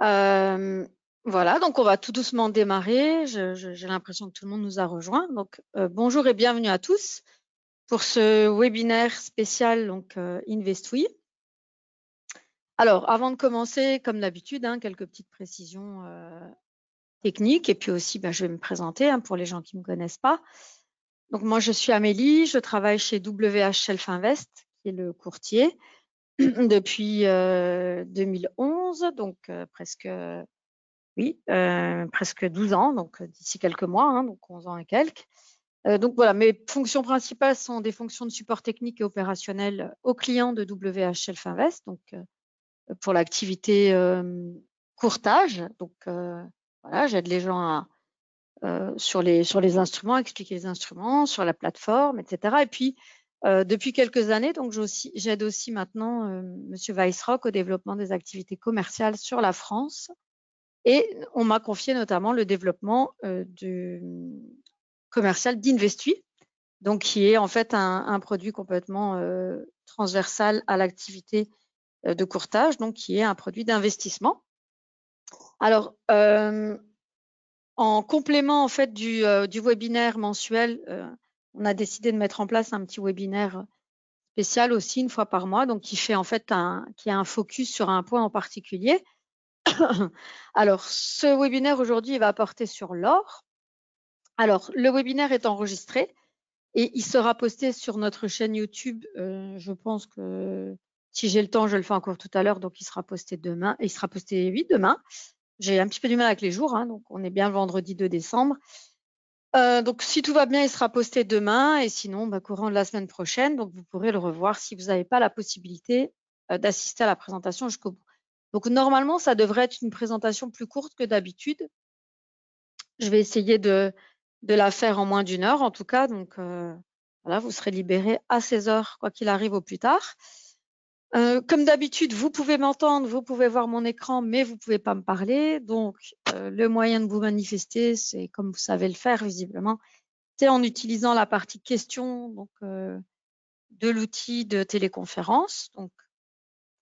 Euh, voilà, donc on va tout doucement démarrer. J'ai l'impression que tout le monde nous a rejoints. Donc, bonjour et bienvenue à tous pour ce webinaire spécial Investwi. Alors, avant de commencer, comme d'habitude, quelques petites précisions techniques et puis aussi, je vais me présenter pour les gens qui ne me connaissent pas. Donc, moi, je suis Amélie, je travaille chez WH Shelf Invest, qui est le courtier, depuis 2011, donc presque 12 ans, donc d'ici quelques mois, donc 11 ans et quelques. Donc voilà, mes fonctions principales sont des fonctions de support technique et opérationnel aux clients de WH Shelf Invest, donc pour l'activité courtage. Donc voilà, j'aide les gens sur les instruments, à expliquer les instruments, sur la plateforme, etc. Et puis depuis quelques années, donc j'aide aussi maintenant Monsieur Weissrock au développement des activités commerciales sur la France. Et on m'a confié notamment le développement du commercial d'Investui, donc qui est en fait un produit complètement transversal à l'activité de courtage, donc qui est un produit d'investissement. Alors, en complément en fait du webinaire mensuel, on a décidé de mettre en place un petit webinaire spécial aussi une fois par mois, donc qui fait en fait qui a un focus sur un point en particulier. Alors, ce webinaire aujourd'hui, il va porter sur l'or. Alors, le webinaire est enregistré et il sera posté sur notre chaîne YouTube. Je pense que si j'ai le temps, je le fais encore tout à l'heure, donc il sera posté demain. Il sera posté, oui, demain. J'ai un petit peu du mal avec les jours, donc on est bien le vendredi 2 décembre. Donc, si tout va bien, il sera posté demain et sinon, courant de la semaine prochaine. Donc, vous pourrez le revoir si vous n'avez pas la possibilité d'assister à la présentation jusqu'au bout. Donc, normalement, ça devrait être une présentation plus courte que d'habitude. Je vais essayer de la faire en moins d'1 heure, en tout cas. Donc, voilà, vous serez libéré à 16 heures, quoi qu'il arrive au plus tard. Comme d'habitude, vous pouvez m'entendre, vous pouvez voir mon écran, mais vous ne pouvez pas me parler. Donc, le moyen de vous manifester, c'est comme vous savez le faire visiblement, c'est en utilisant la partie questions de l'outil de téléconférence. Donc,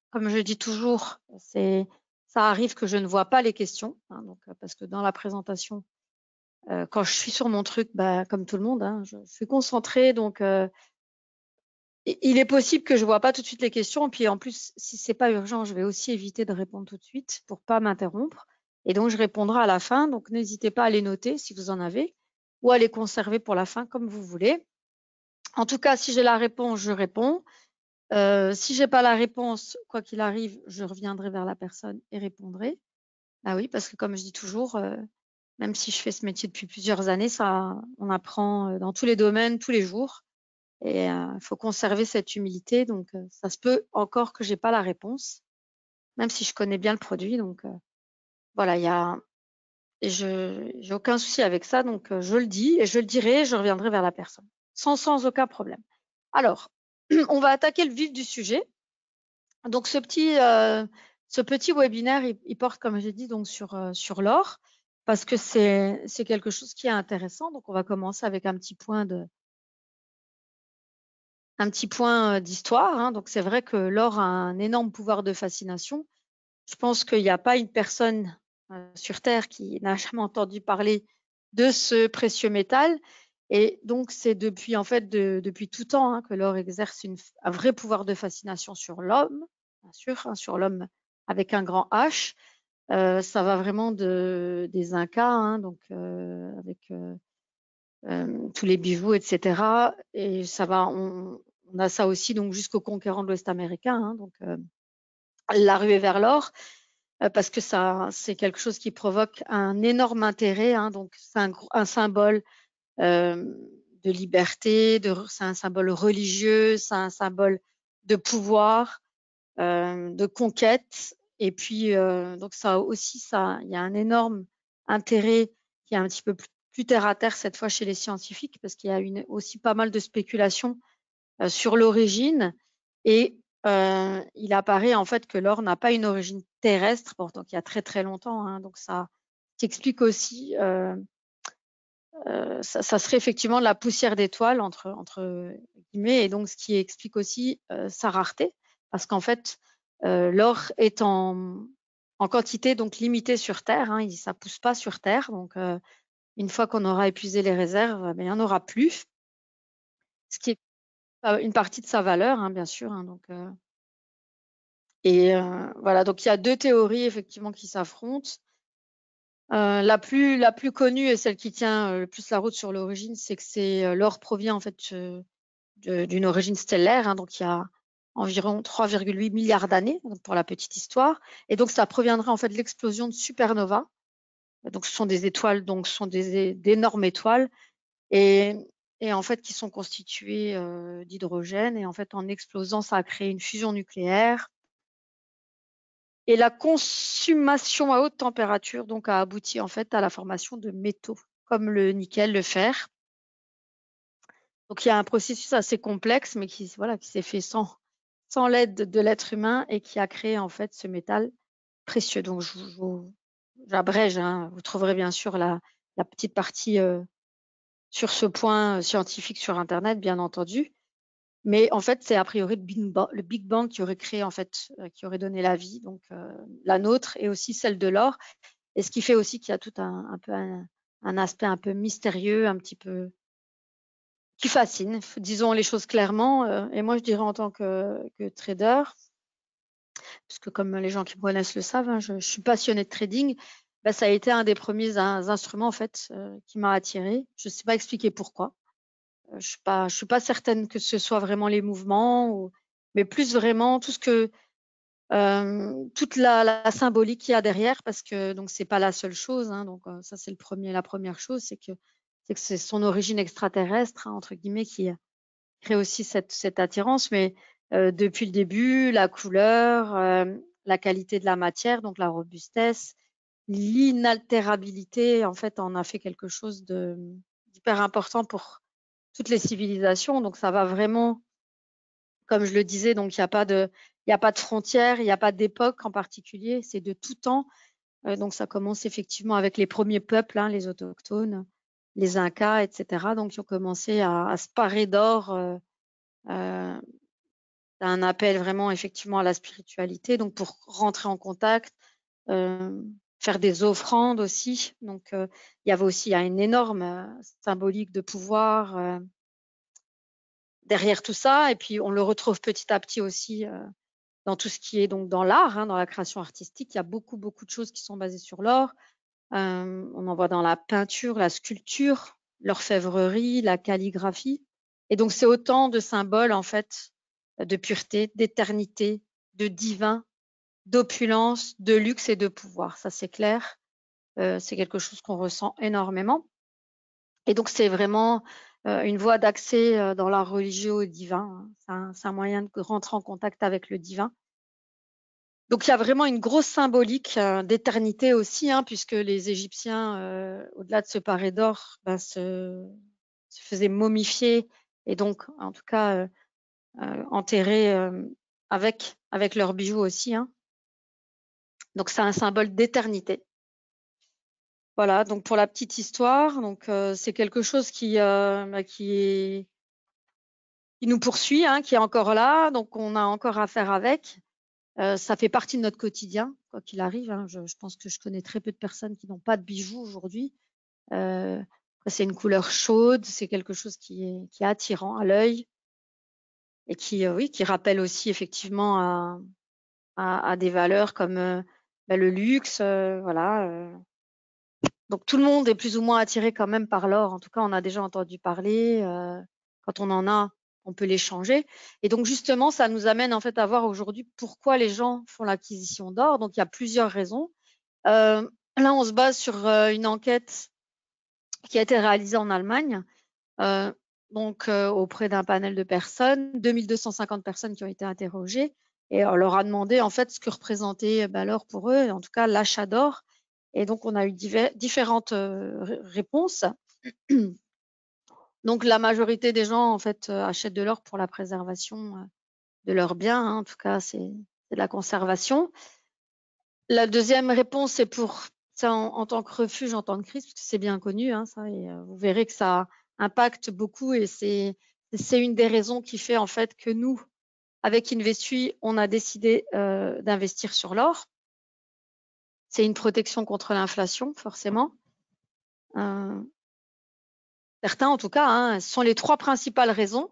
comme je dis toujours, ça arrive que je ne vois pas les questions, parce que dans la présentation, quand je suis sur mon truc, comme tout le monde, je suis concentrée. Donc, il est possible que je ne vois pas tout de suite les questions. Et puis, en plus, si ce n'est pas urgent, je vais aussi éviter de répondre tout de suite pour ne pas m'interrompre. Et donc, je répondrai à la fin. Donc, n'hésitez pas à les noter si vous en avez ou à les conserver pour la fin comme vous voulez. En tout cas, si j'ai la réponse, je réponds. Si je n'ai pas la réponse, quoi qu'il arrive, je reviendrai vers la personne et répondrai. Ah oui, parce que comme je dis toujours, même si je fais ce métier depuis plusieurs années, on apprend dans tous les domaines, tous les jours. Et il faut conserver cette humilité. Donc, ça se peut encore que je n'ai pas la réponse, même si je connais bien le produit. Donc, voilà, j'ai aucun souci avec ça. Donc, je le dis et je le dirai, je reviendrai vers la personne, sans aucun problème. Alors, on va attaquer le vif du sujet. Donc, ce petit webinaire, il porte, comme j'ai dit, donc sur l'or, parce que c'est quelque chose qui est intéressant. Donc, on va commencer avec un petit point d'histoire. Donc, c'est vrai que l'or a un énorme pouvoir de fascination. Je pense qu'il n'y a pas une personne sur Terre qui n'a jamais entendu parler de ce précieux métal. Et donc, c'est depuis tout temps que l'or exerce un vrai pouvoir de fascination sur l'homme, bien sûr, sur l'homme avec un grand H. Ça va vraiment des Incas, avec tous les bijoux, etc. Et on a ça aussi donc jusqu'aux conquérants de l'Ouest américain, la ruée vers l'or, parce que c'est quelque chose qui provoque un énorme intérêt. Donc, c'est un symbole de liberté, c'est un symbole religieux, c'est un symbole de pouvoir, de conquête. Et puis, donc ça aussi, il y a un énorme intérêt qui est un petit peu plus terre à terre cette fois chez les scientifiques, parce qu'il y a aussi pas mal de spéculations sur l'origine. Et il apparaît en fait que l'or n'a pas une origine terrestre, pourtant il y a très très longtemps. Donc ça s'explique aussi. Ça serait effectivement de la poussière d'étoiles entre guillemets, et donc ce qui explique aussi sa rareté, parce qu'en fait, l'or est en en quantité donc limitée sur Terre, hein, ça pousse pas sur Terre. Donc, une fois qu'on aura épuisé les réserves, ben, il n'y en aura plus, ce qui est une partie de sa valeur, hein, bien sûr. Hein, donc, voilà, donc il y a deux théories effectivement qui s'affrontent. La plus connue et celle qui tient le plus la route sur l'origine, c'est que l'or provient en fait d'une origine stellaire, hein, donc il y a environ 3,8 milliards d'années, pour la petite histoire. Et donc ça proviendrait en fait de l'explosion de supernovas. Donc ce sont des étoiles, donc ce sont d'énormes étoiles et en fait qui sont constituées d'hydrogène. Et en fait en explosant, ça a créé une fusion nucléaire. Et la consommation à haute température donc a abouti en fait à la formation de métaux comme le nickel, le fer. Donc il y a un processus assez complexe, mais qui s'est fait sans l'aide de l'être humain et qui a créé en fait ce métal précieux. Donc j'abrège, hein. Vous trouverez bien sûr la petite partie sur ce point scientifique sur Internet, bien entendu. Mais en fait, c'est a priori le Big Bang qui aurait créé en fait, qui aurait donné la vie, donc la nôtre et aussi celle de l'or. Et ce qui fait aussi qu'il y a tout un aspect un peu mystérieux, un petit peu qui fascine, disons les choses clairement. Et moi, je dirais en tant que trader, parce que comme les gens qui me connaissent le savent, hein, je suis passionnée de trading. Bah, ça a été un des premiers instruments en fait qui m'a attirée. Je ne sais pas expliquer pourquoi. Je suis pas certaine que ce soit vraiment les mouvements, mais plus vraiment tout ce que toute la symbolique qu'il y a derrière, parce que donc c'est pas la seule chose. Hein, donc ça c'est la première chose, c'est que c'est son origine extraterrestre, hein, entre guillemets, qui crée aussi cette attirance. Mais depuis le début, la couleur, la qualité de la matière, donc la robustesse, l'inaltérabilité, en fait, en a fait quelque chose d'hyper important pour toutes les civilisations. Donc ça va vraiment, comme je le disais, donc il n'y a pas de frontières, il n'y a pas d'époque en particulier, c'est de tout temps. Donc ça commence effectivement avec les premiers peuples, hein, les autochtones, les Incas, etc. Donc ils ont commencé à se parer d'or. Un appel vraiment effectivement à la spiritualité, donc pour rentrer en contact, faire des offrandes aussi. Donc il y a une énorme symbolique de pouvoir derrière tout ça. Et puis on le retrouve petit à petit aussi dans tout ce qui est donc dans l'art, hein, dans la création artistique. Il y a beaucoup de choses qui sont basées sur l'or. On en voit dans la peinture, la sculpture, l'orfèvrerie, la calligraphie. Et donc c'est autant de symboles en fait de pureté, d'éternité, de divin, d'opulence, de luxe et de pouvoir. Ça c'est clair. C'est quelque chose qu'on ressent énormément. Et donc c'est vraiment une voie d'accès dans l'art religieux au divin. Hein. C'est un moyen de rentrer en contact avec le divin. Donc il y a vraiment une grosse symbolique d'éternité aussi, hein, puisque les Égyptiens, au-delà de se parer d'or, ben, se faisaient momifier et donc en tout cas enterrer avec leurs bijoux aussi. Hein. Donc c'est un symbole d'éternité. Voilà, donc pour la petite histoire, donc c'est quelque chose qui nous poursuit, hein, qui est encore là, donc on a encore à faire avec. Ça fait partie de notre quotidien, quoi qu'il arrive. Hein. Je pense que je connais très peu de personnes qui n'ont pas de bijoux aujourd'hui. C'est une couleur chaude, c'est quelque chose qui est attirant à l'œil et qui rappelle aussi effectivement à des valeurs comme le luxe, voilà. Donc tout le monde est plus ou moins attiré quand même par l'or. En tout cas, on a déjà entendu parler. Quand on en a, on peut l'échanger. Et donc justement, ça nous amène en fait à voir aujourd'hui pourquoi les gens font l'acquisition d'or. Donc il y a plusieurs raisons. Là, on se base sur une enquête qui a été réalisée en Allemagne, auprès d'un panel de personnes, 2250 personnes qui ont été interrogées, et on leur a demandé en fait ce que représentait l'or pour eux, en tout cas l'achat d'or. Et donc on a eu différentes réponses. Donc la majorité des gens en fait achètent de l'or pour la préservation de leurs biens, hein. En tout cas c'est de la conservation. La deuxième réponse, c'est pour ça en tant que refuge, en temps de crise, parce que c'est bien connu, hein, ça, et vous verrez que ça impacte beaucoup et c'est une des raisons qui fait en fait que nous, avec Investui, on a décidé d'investir sur l'or. c'est une protection contre l'inflation, forcément. Certains, en tout cas, hein, ce sont les 3 principales raisons.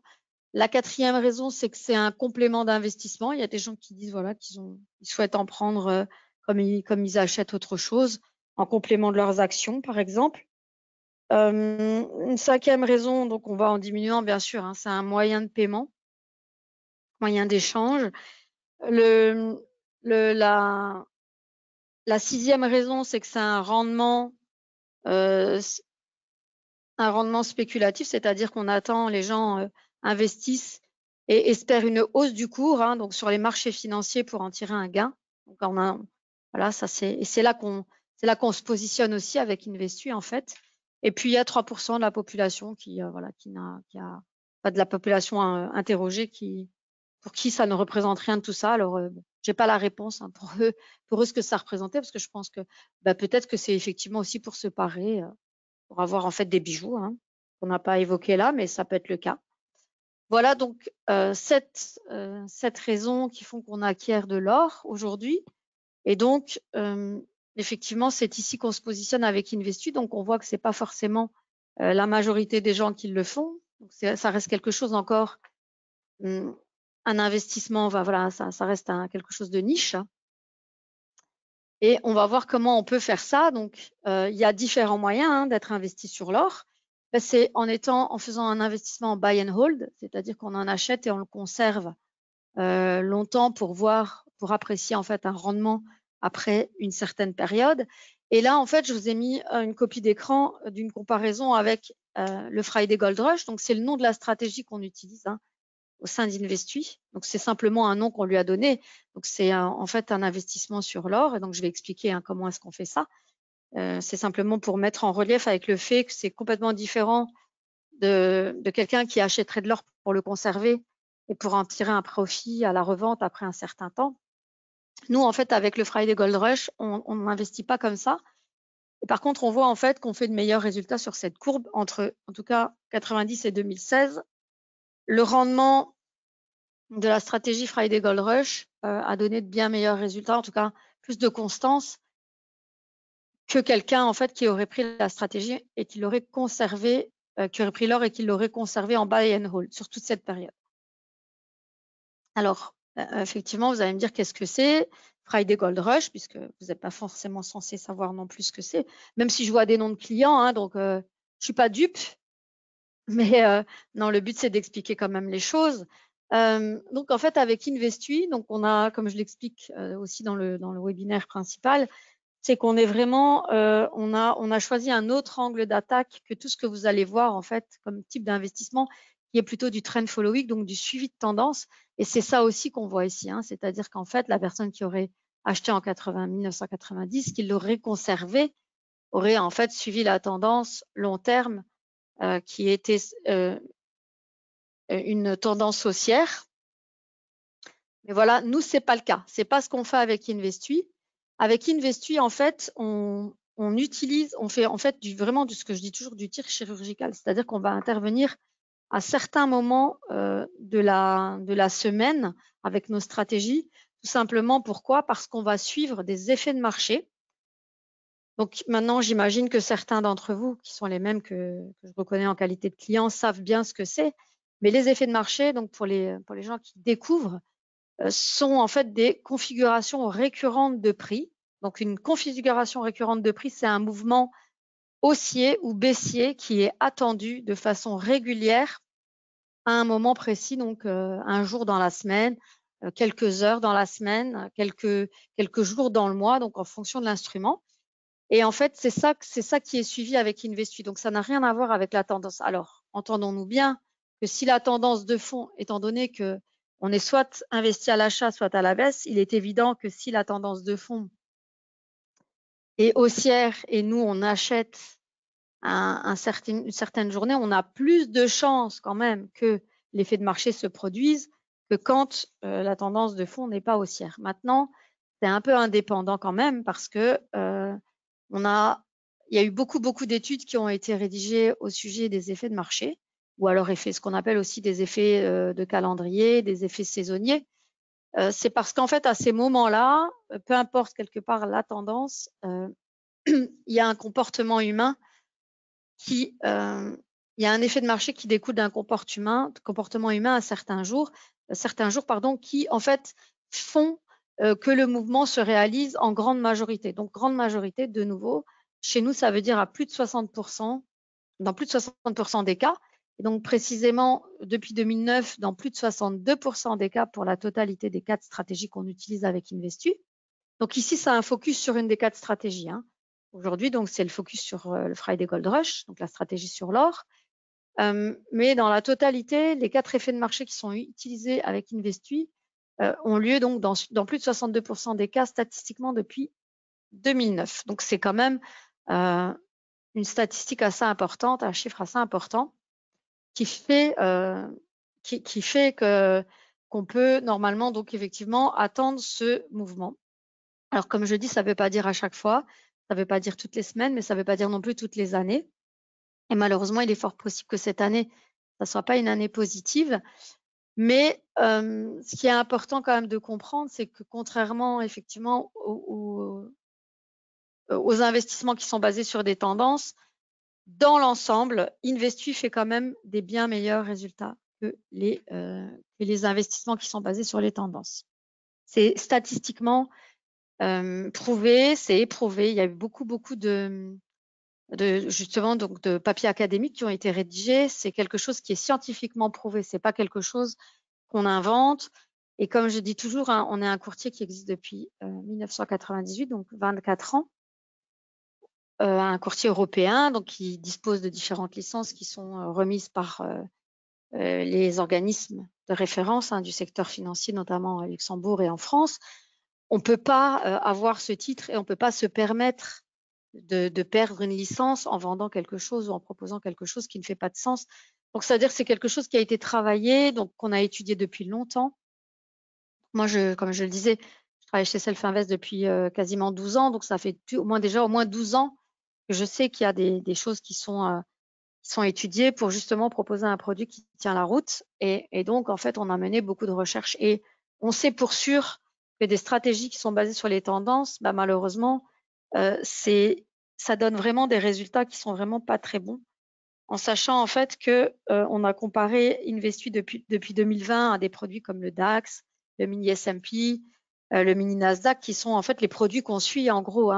La 4e raison, c'est que c'est un complément d'investissement. Il y a des gens qui disent voilà, ils souhaitent en prendre comme ils achètent autre chose, en complément de leurs actions, par exemple. Une 5e raison, donc on va en diminuant, bien sûr, hein, c'est un moyen de paiement, moyen d'échange. La 6e raison, c'est que c'est un rendement spéculatif, c'est-à-dire qu'on attend, les gens investissent et espèrent une hausse du cours, hein, donc sur les marchés financiers pour en tirer un gain. Donc voilà, ça c'est là qu'on se positionne aussi avec Investu en fait. Et puis il y a 3% de la population qui a pas de la population interrogée pour qui ça ne représente rien de tout ça. Alors j'ai pas la réponse hein, pour eux ce que ça représentait parce que je pense que peut-être que c'est effectivement aussi pour se parer. Pour avoir en fait des bijoux, hein, qu'on n'a pas évoqué là, mais ça peut être le cas. Voilà donc 7 raisons qui font qu'on acquiert de l'or aujourd'hui. Et donc, effectivement, c'est ici qu'on se positionne avec Investu. Donc, on voit que c'est pas forcément la majorité des gens qui le font. Donc, ça reste quelque chose encore, un investissement, voilà, ça reste quelque chose de niche. Et on va voir comment on peut faire ça. Donc, il y a différents moyens hein, d'être investi sur l'or. C'est en faisant un investissement en buy and hold, c'est-à-dire qu'on en achète et on le conserve longtemps pour apprécier en fait un rendement après une certaine période. Et là, en fait, je vous ai mis une copie d'écran d'une comparaison avec le Friday Gold Rush. Donc, c'est le nom de la stratégie qu'on utilise hein, au sein d'Investu. Donc, c'est simplement un nom qu'on lui a donné. Donc, c'est en fait un investissement sur l'or. Et donc, je vais expliquer hein, comment est-ce qu'on fait ça. C'est simplement pour mettre en relief avec le fait que c'est complètement différent de quelqu'un qui achèterait de l'or pour le conserver et pour en tirer un profit à la revente après un certain temps. Nous, en fait, avec le Friday Gold Rush, on n'investit pas comme ça. Et par contre, on voit en fait qu'on fait de meilleurs résultats sur cette courbe entre, en tout cas, 90 et 2016. Le rendement de la stratégie Friday Gold Rush a donné de bien meilleurs résultats, en tout cas plus de constance que quelqu'un en fait qui aurait pris la stratégie et qui l'aurait conservé, qui aurait pris l'or et qui l'aurait conservé en buy and hold sur toute cette période. Alors, effectivement, vous allez me dire qu'est-ce que c'est Friday Gold Rush, puisque vous n'êtes pas forcément censé savoir non plus ce que c'est, même si je vois des noms de clients, hein, donc je suis pas dupe, mais non, le but c'est d'expliquer quand même les choses. Donc en fait, avec Investu, donc on a, comme je l'explique aussi dans le webinaire principal, c'est qu'on est vraiment, on a choisi un autre angle d'attaque que tout ce que vous allez voir en fait comme type d'investissement, qui est plutôt du trend following, donc du suivi de tendance. Et c'est ça aussi qu'on voit ici, hein, c'est-à-dire qu'en fait, la personne qui aurait acheté en 1990, qui l'aurait conservé, aurait en fait suivi la tendance long terme qui était une tendance haussière. Mais voilà, nous, c'est pas le cas. C'est pas ce qu'on fait avec Investu. Avec Investu, en fait, on fait en fait vraiment ce que je dis toujours du tir chirurgical, c'est-à-dire qu'on va intervenir à certains moments de la semaine avec nos stratégies. Tout simplement, pourquoi? Parce qu'on va suivre des effets de marché. Donc maintenant, j'imagine que certains d'entre vous, qui sont les mêmes que je reconnais en qualité de client, savent bien ce que c'est. Mais les effets de marché, donc pour les gens qui découvrent, sont en fait des configurations récurrentes de prix. Donc une configuration récurrente de prix, c'est un mouvement haussier ou baissier qui est attendu de façon régulière à un moment précis, donc un jour dans la semaine, quelques heures dans la semaine, quelques jours dans le mois, donc en fonction de l'instrument. Et en fait, c'est ça qui est suivi avec Investu. Donc, ça n'a rien à voir avec la tendance. Alors, entendons-nous bien que si la tendance de fond, étant donné que on est soit investi à l'achat, soit à la baisse, il est évident que si la tendance de fond est haussière et nous, on achète une certaine journée, on a plus de chances quand même que l'effet de marché se produise que quand la tendance de fond n'est pas haussière. Maintenant, c'est un peu indépendant quand même parce que il y a eu beaucoup d'études qui ont été rédigées au sujet des effets de marché, ou alors ce qu'on appelle aussi des effets de calendrier, des effets saisonniers. c'est parce qu'en fait, à ces moments-là, peu importe quelque part la tendance, il y a un comportement humain il y a un effet de marché qui découle d'un comportement humain à certains jours, qui en fait font que le mouvement se réalise en grande majorité. Donc grande majorité, de nouveau, chez nous, ça veut dire à plus de 60%, dans plus de 60% des cas. Et donc précisément, depuis 2009, dans plus de 62% des cas pour la totalité des 4 stratégies qu'on utilise avec Investu. Donc ici, ça a un focus sur une des 4 stratégies. Aujourd'hui, donc c'est le focus sur le Friday Gold Rush, donc la stratégie sur l'or. Mais dans la totalité, les 4 effets de marché qui sont utilisés avec Investu ont lieu donc dans plus de 62% des cas statistiquement depuis 2009. Donc c'est quand même une statistique assez importante, un chiffre assez important qui fait qu'on peut normalement donc effectivement attendre ce mouvement. Alors comme je dis, ça ne veut pas dire à chaque fois, ça ne veut pas dire toutes les semaines, mais ça ne veut pas dire non plus toutes les années. Et malheureusement, il est fort possible que cette année, ça ne soit pas une année positive. Mais ce qui est important quand même de comprendre, c'est que contrairement effectivement aux investissements qui sont basés sur des tendances, dans l'ensemble, Investu fait quand même des bien meilleurs résultats que les investissements qui sont basés sur les tendances. C'est statistiquement prouvé, c'est éprouvé. Il y a eu beaucoup justement donc de papiers académiques qui ont été rédigés. C'est quelque chose qui est scientifiquement prouvé. C'est pas quelque chose qu'on invente. Et comme je dis toujours, on est un courtier qui existe depuis 1998, donc 24 ans. Un courtier européen, donc qui dispose de différentes licences qui sont remises par les organismes de référence du secteur financier, notamment à Luxembourg et en France. On ne peut pas avoir ce titre et on ne peut pas se permettre de perdre une licence en vendant quelque chose ou en proposant quelque chose qui ne fait pas de sens. Donc, ça veut dire que c'est quelque chose qui a été travaillé, donc qu'on a étudié depuis longtemps. Moi, comme je le disais, je travaille chez Self Invest depuis quasiment 12 ans, donc ça fait au moins 12 ans que je sais qu'il y a des choses qui sont étudiées pour justement proposer un produit qui tient la route. Et donc, en fait, on a mené beaucoup de recherches et on sait pour sûr que des stratégies qui sont basées sur les tendances, malheureusement, ça donne vraiment des résultats qui sont vraiment pas très bons. En sachant en fait que on a comparé Investu depuis 2020 à des produits comme le DAX, le mini S&P, le mini Nasdaq, qui sont en fait les produits qu'on suit en gros.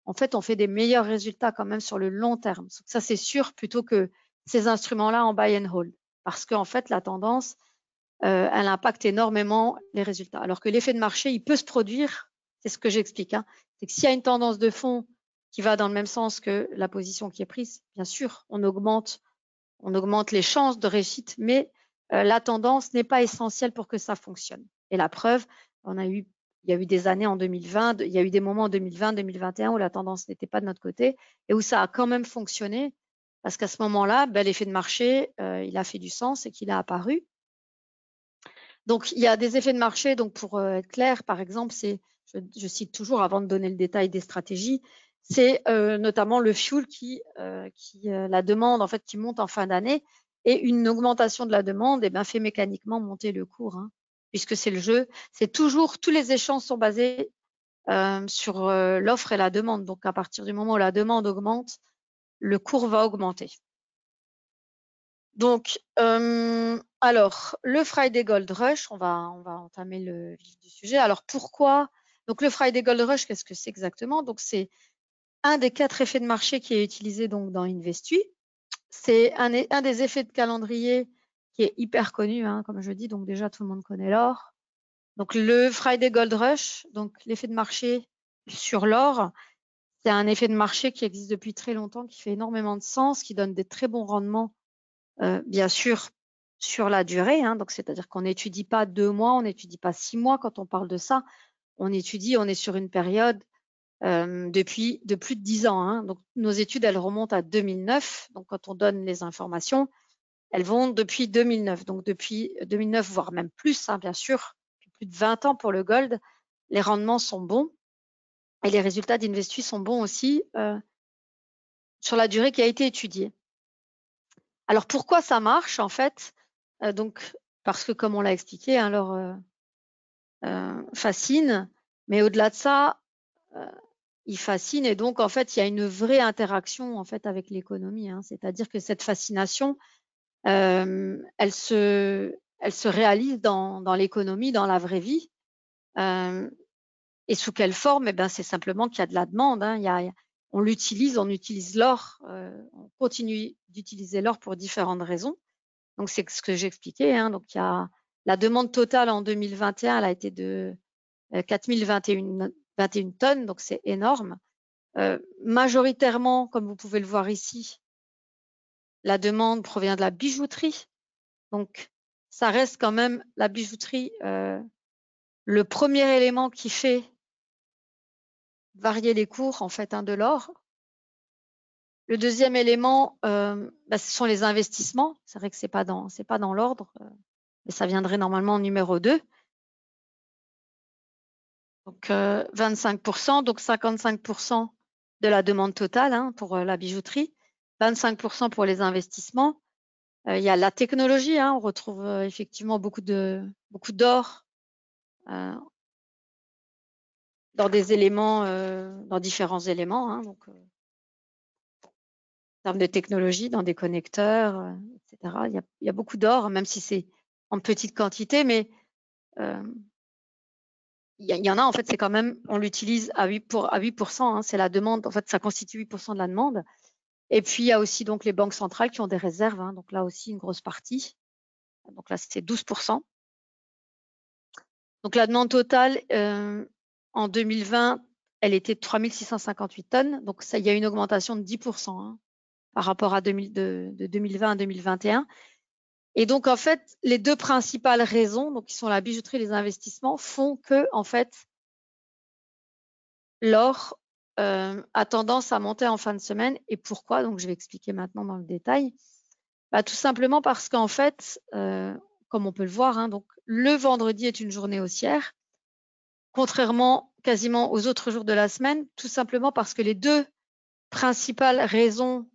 En fait, on fait des meilleurs résultats quand même sur le long terme. Ça, c'est sûr, plutôt que ces instruments-là en buy and hold, parce qu'en fait, la tendance, elle impacte énormément les résultats. Alors que l'effet de marché, il peut se produire, c'est ce que j'explique. C'est que s'il y a une tendance de fond qui va dans le même sens que la position qui est prise, bien sûr, on augmente les chances de réussite, mais la tendance n'est pas essentielle pour que ça fonctionne. Et la preuve, il y a eu des années en 2020, il y a eu des moments en 2020, 2021 où la tendance n'était pas de notre côté et où ça a quand même fonctionné parce qu'à ce moment-là, l'effet de marché, il a fait du sens et qu'il a apparu. Donc, il y a des effets de marché. Donc, pour être clair, par exemple, je cite toujours avant de donner le détail des stratégies, c'est notamment le fuel la demande en fait qui monte en fin d'année et une augmentation de la demande fait mécaniquement monter le cours, puisque c'est le jeu. C'est toujours, tous les échanges sont basés sur l'offre et la demande. Donc, à partir du moment où la demande augmente, le cours va augmenter. Donc, alors, le Friday Gold Rush, on va entamer le vif du sujet. Alors, pourquoi? Donc, le Friday Gold Rush, qu'est-ce que c'est exactement? Donc, c'est un des 4 effets de marché qui est utilisé donc dans Investu. C'est un des effets de calendrier qui est hyper connu, comme je dis. Donc, déjà, tout le monde connaît l'or. Donc, le Friday Gold Rush, donc l'effet de marché sur l'or, c'est un effet de marché qui existe depuis très longtemps, qui fait énormément de sens, qui donne des très bons rendements. Bien sûr, sur la durée, donc c'est-à-dire qu'on n'étudie pas 2 mois, on n'étudie pas 6 mois quand on parle de ça. On est sur une période de plus de 10 ans. Donc nos études, elles remontent à 2009. Donc quand on donne les informations, elles vont depuis 2009. Donc depuis 2009, voire même plus, bien sûr, plus de 20 ans pour le gold, les rendements sont bons et les résultats d'Investu sont bons aussi sur la durée qui a été étudiée. Alors pourquoi ça marche en fait? Donc parce que comme on l'a expliqué, fascine, mais au-delà de ça, il fascine et donc en fait il y a une vraie interaction en fait avec l'économie, hein. C'est-à-dire que cette fascination, elle se réalise dans l'économie, dans la vraie vie. Et sous quelle forme? Eh ben, c'est simplement qu'il y a de la demande, hein. On utilise l'or, on continue d'utiliser l'or pour différentes raisons. Donc c'est ce que j'expliquais, hein. Donc il y a la demande totale en 2021, elle a été de 4021 tonnes, donc c'est énorme. Majoritairement, comme vous pouvez le voir ici, la demande provient de la bijouterie. Donc ça reste quand même la bijouterie, le premier élément qui fait varier les cours en fait, hein, de l'or. Le deuxième élément, ce sont les investissements. C'est vrai que c'est pas dans l'ordre, mais ça viendrait normalement en numéro 2. Donc 25%, donc 55% de la demande totale, hein, pour la bijouterie, 25% pour les investissements. Il y a la technologie, hein, on retrouve effectivement beaucoup d'or dans des éléments, dans différents éléments, hein, donc en termes de technologie, dans des connecteurs, etc. Il y a beaucoup d'or, même si c'est en petite quantité, mais il y en a, en fait, c'est quand même, on l'utilise à 8%, hein, c'est la demande, en fait, ça constitue 8% de la demande. Et puis, il y a aussi donc les banques centrales qui ont des réserves, hein, donc là aussi une grosse partie. Donc là, c'est 12%. Donc la demande totale, en 2020, elle était de 3658 tonnes. Donc ça, il y a une augmentation de 10%, hein, par rapport à de 2020 à 2021. Et donc, en fait, les deux principales raisons, donc qui sont la bijouterie et les investissements, font que, en fait, l'or a tendance à monter en fin de semaine. Et pourquoi? Donc, je vais expliquer maintenant dans le détail. Tout simplement parce qu'en fait, comme on peut le voir, hein, donc le vendredi est une journée haussière, contrairement quasiment aux autres jours de la semaine, tout simplement parce que les deux principales raisons,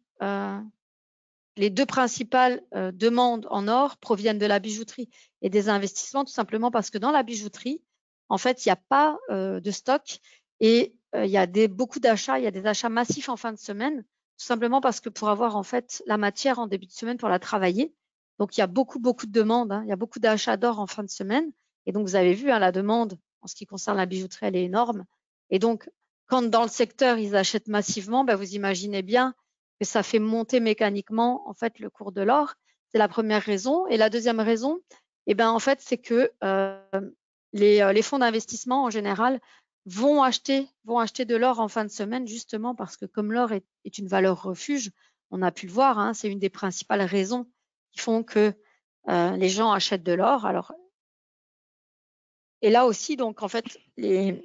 les deux principales demandes en or proviennent de la bijouterie et des investissements, tout simplement parce que dans la bijouterie, en fait, il n'y a pas de stock et il y a beaucoup d'achats, il y a des achats massifs en fin de semaine, tout simplement parce que pour avoir en fait la matière en début de semaine pour la travailler, donc il y a beaucoup de demandes, hein, il y a beaucoup d'achats d'or en fin de semaine et donc vous avez vu, hein, la demande en ce qui concerne la bijouterie, elle est énorme et donc quand dans le secteur ils achètent massivement, vous imaginez bien que ça fait monter mécaniquement en fait le cours de l'or. C'est la première raison. Et la deuxième raison, en fait, c'est que les fonds d'investissement en général vont acheter de l'or en fin de semaine, justement parce que comme l'or est une valeur refuge, on a pu le voir, hein, c'est une des principales raisons qui font que les gens achètent de l'or. Alors, et là aussi, donc en fait, les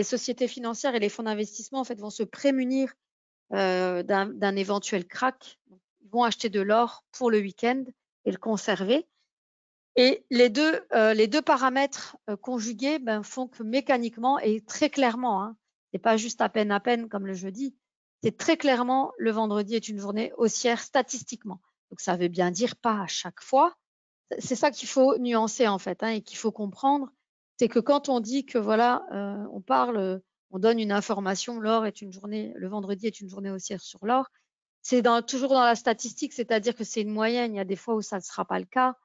sociétés financières et les fonds d'investissement en fait vont se prémunir d'un éventuel crack. Ils vont acheter de l'or pour le week-end et le conserver. Et les deux paramètres conjugués font que mécaniquement et très clairement, hein, c'est pas juste à peine comme le jeudi, c'est très clairement le vendredi est une journée haussière statistiquement. Donc ça veut bien dire pas à chaque fois. C'est ça qu'il faut nuancer en fait, hein, et qu'il faut comprendre, c'est que quand on dit que voilà, on donne une information, le vendredi est une journée haussière sur l'or, c'est toujours dans la statistique, c'est-à-dire que c'est une moyenne. Il y a des fois où ça ne sera pas le cas.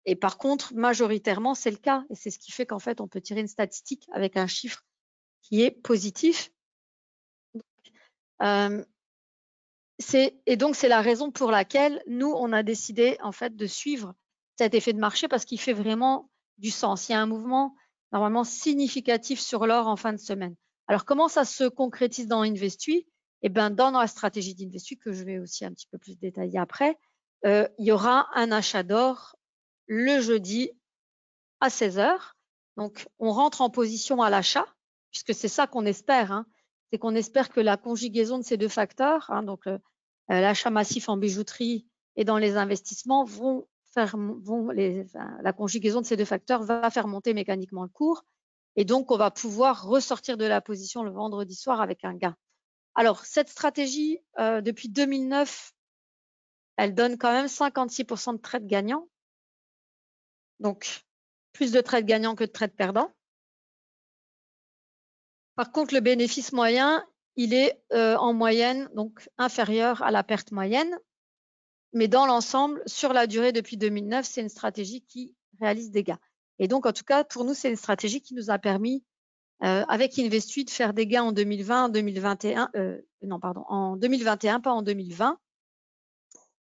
Et par contre, majoritairement, c'est le cas. Et c'est ce qui fait qu'en fait, on peut tirer une statistique avec un chiffre qui est positif. Et donc, c'est la raison pour laquelle nous, on a décidé en fait de suivre cet effet de marché parce qu'il fait vraiment du sens. Il y a un mouvement normalement significatif sur l'or en fin de semaine. Alors, comment ça se concrétise dans Investui? Dans la stratégie d'Investui, que je vais aussi un petit peu plus détailler après, il y aura un achat d'or le jeudi à 16h. Donc, on rentre en position à l'achat, puisque c'est ça qu'on espère, hein. C'est qu'on espère que la conjugaison de ces deux facteurs, hein, donc l'achat massif en bijouterie et dans les investissements la conjugaison de ces deux facteurs va faire monter mécaniquement le cours et donc on va pouvoir ressortir de la position le vendredi soir avec un gain. Alors cette stratégie depuis 2009, elle donne quand même 56% de trades gagnants. Donc plus de trades gagnants que de trades perdants. Par contre, le bénéfice moyen, il est en moyenne donc inférieur à la perte moyenne. Mais dans l'ensemble, sur la durée depuis 2009, c'est une stratégie qui réalise des gains. Et donc, en tout cas, pour nous, c'est une stratégie qui nous a permis, avec Investuit, de faire des gains en 2020, en 2021, non, pardon, en 2021, pas en 2020,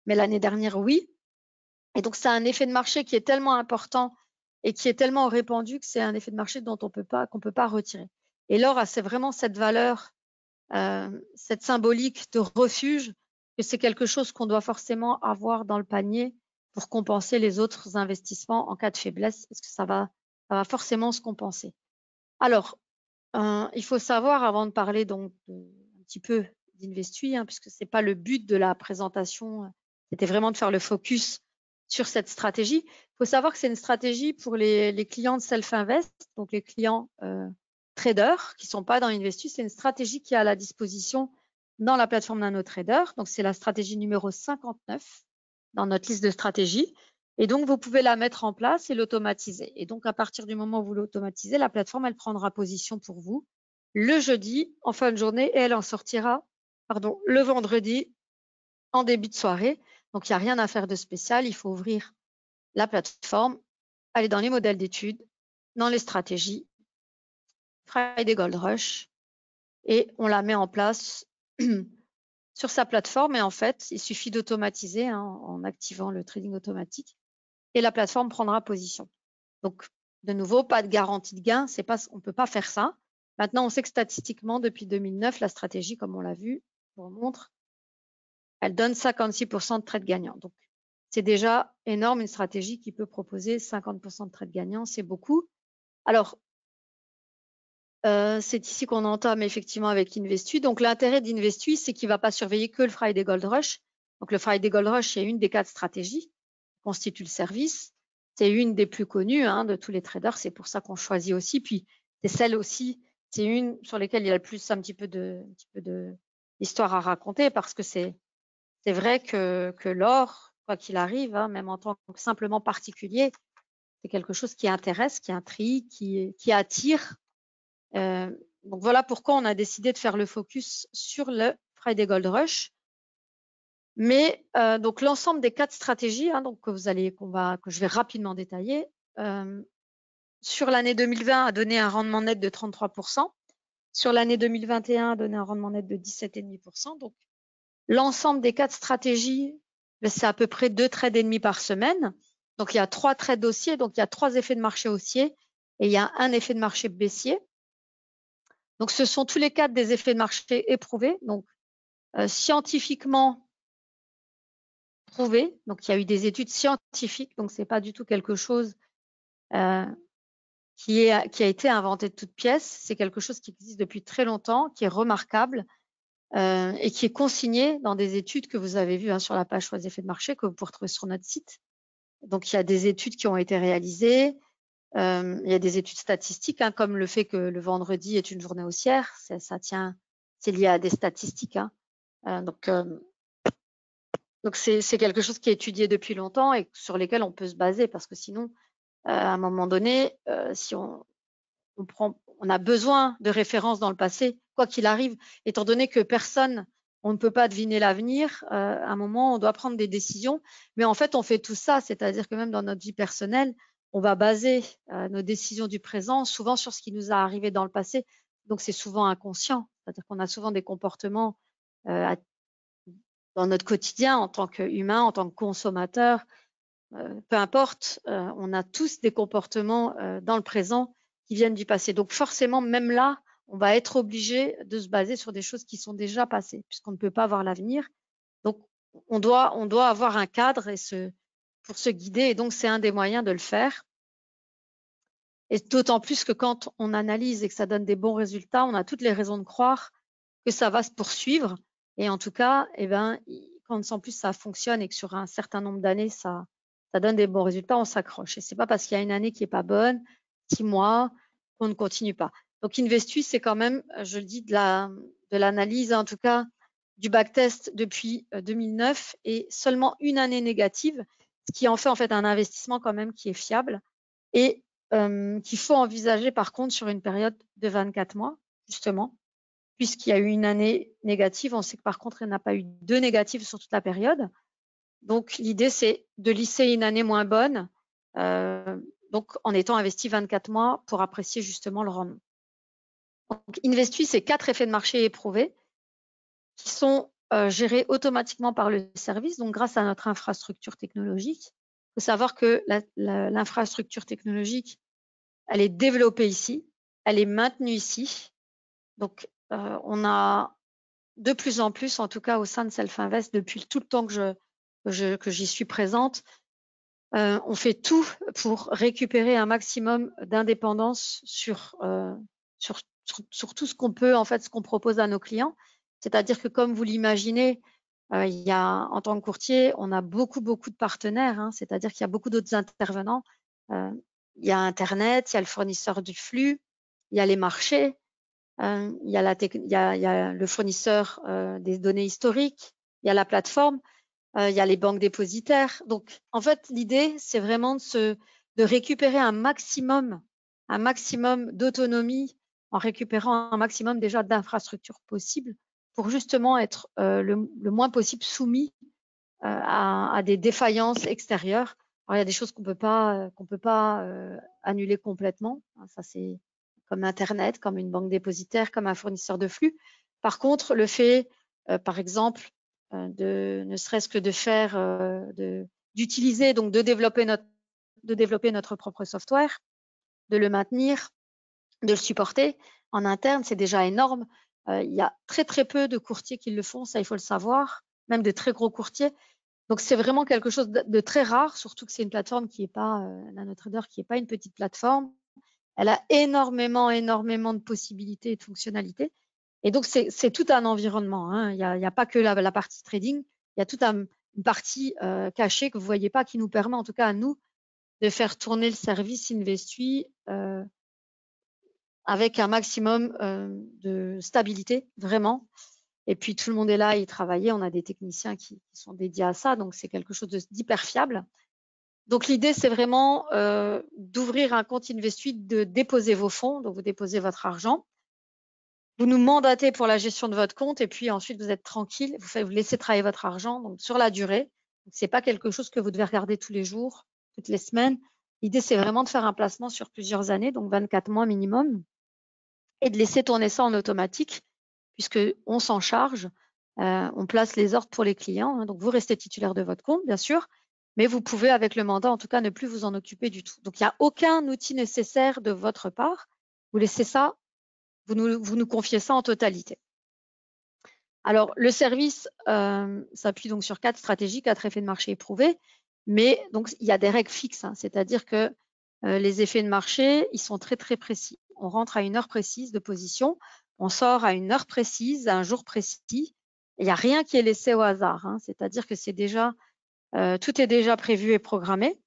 mais l'année dernière, oui. Et donc, c'est un effet de marché qui est tellement important et qui est tellement répandu que c'est un effet de marché dont qu'on peut pas retirer. Et l'or, c'est vraiment cette valeur, cette symbolique de refuge, que c'est quelque chose qu'on doit forcément avoir dans le panier pour compenser les autres investissements en cas de faiblesse, parce que ça va forcément se compenser. Alors, il faut savoir, avant de parler donc un petit peu d'Investuit, puisque c'est pas le but de la présentation, c'était vraiment de faire le focus sur cette stratégie. Il faut savoir que c'est une stratégie pour les clients de Self-Invest, donc les clients traders qui sont pas dans Investuit. C'est une stratégie qui est à la disposition dans la plateforme NanoTrader. Donc, c'est la stratégie numéro 59 dans notre liste de stratégies. Et donc, vous pouvez la mettre en place et l'automatiser. Et donc, à partir du moment où vous l'automatisez, la plateforme, elle prendra position pour vous le jeudi en fin de journée et elle en sortira, le vendredi en début de soirée. Donc, il n'y a rien à faire de spécial. Il faut ouvrir la plateforme, aller dans les modèles d'études, dans les stratégies, Friday Gold Rush, et on la met en place sur sa plateforme. Et en fait, il suffit d'automatiser en activant le trading automatique et la plateforme prendra position. Donc, de nouveau, pas de garantie de gain. On ne peut pas faire ça. Maintenant, on sait que statistiquement, depuis 2009, la stratégie, comme on l'a vu, je vous montre, elle donne 56% de trades gagnants. Donc, c'est déjà énorme, une stratégie qui peut proposer 50% de trades gagnants, c'est beaucoup. Alors, c'est ici qu'on entame effectivement avec Investuit. Donc, l'intérêt d'Investuit, c'est qu'il ne va pas surveiller que le Friday Gold Rush. Donc, le Friday Gold Rush, c'est une des 4 stratégies qui constitue le service. C'est une des plus connues de tous les traders. C'est pour ça qu'on choisit aussi. Puis, c'est celle aussi, c'est une sur lesquelles il y a le plus un petit peu d'histoire à raconter parce que c'est vrai que l'or, quoi qu'il arrive, même en tant que simplement particulier, c'est quelque chose qui intéresse, qui intrigue, qui attire. Donc voilà pourquoi on a décidé de faire le focus sur le Friday Gold Rush. Mais donc l'ensemble des 4 stratégies donc que je vais rapidement détailler, sur l'année 2020 a donné un rendement net de 33%. Sur l'année 2021 a donné un rendement net de 17,5%. Donc l'ensemble des 4 stratégies, c'est à peu près 2 trades et demi par semaine. Donc il y a 3 trades haussiers, donc il y a 3 effets de marché haussiers et il y a un effet de marché baissier. Donc, ce sont tous les 4 des effets de marché éprouvés, donc scientifiquement prouvés. Donc, il y a eu des études scientifiques, donc c'est pas du tout quelque chose qui a été inventé de toutes pièces. C'est quelque chose qui existe depuis très longtemps, qui est remarquable et qui est consigné dans des études que vous avez vues sur la page Choix effets de marché que vous pouvez retrouver sur notre site. Donc, il y a des études qui ont été réalisées. Il y a des études statistiques, comme le fait que le vendredi est une journée haussière. C'est lié à des statistiques. Donc, c'est quelque chose qui est étudié depuis longtemps et sur lesquels on peut se baser parce que sinon, à un moment donné, si on a besoin de références dans le passé, quoi qu'il arrive, étant donné que on ne peut pas deviner l'avenir, à un moment, on doit prendre des décisions. Mais en fait, on fait tout ça, c'est-à-dire que même dans notre vie personnelle, on va baser nos décisions du présent souvent sur ce qui nous a arrivé dans le passé. Donc, c'est souvent inconscient, c'est-à-dire qu'on a souvent des comportements dans notre quotidien en tant qu'humain, en tant que consommateur, peu importe, on a tous des comportements dans le présent qui viennent du passé. Donc forcément, même là, on va être obligé de se baser sur des choses qui sont déjà passées, puisqu'on ne peut pas voir l'avenir. Donc, on doit avoir un cadre pour se guider, et donc c'est un des moyens de le faire. Et d'autant plus que quand on analyse et que ça donne des bons résultats, on a toutes les raisons de croire que ça va se poursuivre. Et en tout cas, quand en plus ça fonctionne et que sur un certain nombre d'années, ça donne des bons résultats, on s'accroche. Et c'est pas parce qu'il y a une année qui est pas bonne, 6 mois, qu'on ne continue pas. Donc Investuit, c'est quand même, je le dis, de l'analyse, en tout cas, du backtest depuis 2009 et seulement une année négative, ce qui en fait un investissement quand même qui est fiable. Et qu'il faut envisager par contre sur une période de 24 mois, justement, puisqu'il y a eu une année négative. On sait que par contre, il n'y en a pas eu 2 négatives sur toute la période. Donc, l'idée, c'est de lisser une année moins bonne, donc en étant investi 24 mois pour apprécier justement le rendement. Donc, Investis, c'est 4 effets de marché éprouvés qui sont gérés automatiquement par le service, donc grâce à notre infrastructure technologique. Il faut savoir que l'infrastructure technologique, elle est développée ici, elle est maintenue ici. Donc, on a de plus en plus, en tout cas au sein de Self-Invest, depuis tout le temps que j'y suis présente, on fait tout pour récupérer un maximum d'indépendance sur tout ce qu'on peut, en fait, ce qu'on propose à nos clients. C'est-à-dire que comme vous l'imaginez, il y a, en tant que courtier, on a beaucoup de partenaires, hein, c'est-à-dire qu'il y a beaucoup d'autres intervenants. Il y a Internet, il y a le fournisseur du flux, il y a les marchés, il y a le fournisseur des données historiques, il y a la plateforme, il y a les banques dépositaires. Donc, en fait, l'idée, c'est vraiment de récupérer un maximum d'autonomie en récupérant un maximum déjà d'infrastructures possibles pour justement être le moins possible soumis à des défaillances extérieures. Alors, il y a des choses qu'on peut pas annuler complètement. Ça, c'est comme Internet, comme une banque dépositaire, comme un fournisseur de flux. Par contre, le fait, par exemple, ne serait-ce que de faire, d'utiliser, donc de développer notre propre software, de le maintenir, de le supporter en interne, c'est déjà énorme. Il y a très peu de courtiers qui le font, ça il faut le savoir, même de très gros courtiers. Donc c'est vraiment quelque chose de très rare, surtout que c'est une plateforme qui n'est pas, NanoTrader, qui n'est pas une petite plateforme. Elle a énormément de possibilités et de fonctionnalités. Et donc, c'est tout un environnement, hein. Il y a pas que la partie trading, il y a toute une partie cachée que vous ne voyez pas, qui nous permet, en tout cas à nous, de faire tourner le service Investis avec un maximum de stabilité, vraiment. Et puis, tout le monde est là à y travailler. On a des techniciens qui sont dédiés à ça, donc c'est quelque chose d'hyper fiable. Donc, l'idée, c'est vraiment d'ouvrir un compte Investis, de déposer vos fonds, donc vous déposez votre argent. Vous nous mandatez pour la gestion de votre compte et puis ensuite, vous êtes tranquille, vous laissez travailler votre argent donc sur la durée. Ce n'est pas quelque chose que vous devez regarder tous les jours, toutes les semaines. L'idée, c'est vraiment de faire un placement sur plusieurs années, donc 24 mois minimum, et de laisser tourner ça en automatique, puisqu'on s'en charge. On place les ordres pour les clients. Hein, donc, vous restez titulaire de votre compte, bien sûr, mais vous pouvez, avec le mandat, en tout cas, ne plus vous en occuper du tout. Donc, il n'y a aucun outil nécessaire de votre part. Vous laissez ça, vous nous confiez ça en totalité. Alors, le service s'appuie donc sur 4 stratégies, 4 effets de marché éprouvés, mais donc il y a des règles fixes, hein, c'est-à-dire que les effets de marché, ils sont très précis. On rentre à une heure précise de position, on sort à une heure précise, à un jour précis. Il n'y a rien qui est laissé au hasard, hein, c'est-à-dire que c'est déjà tout est déjà prévu et programmé.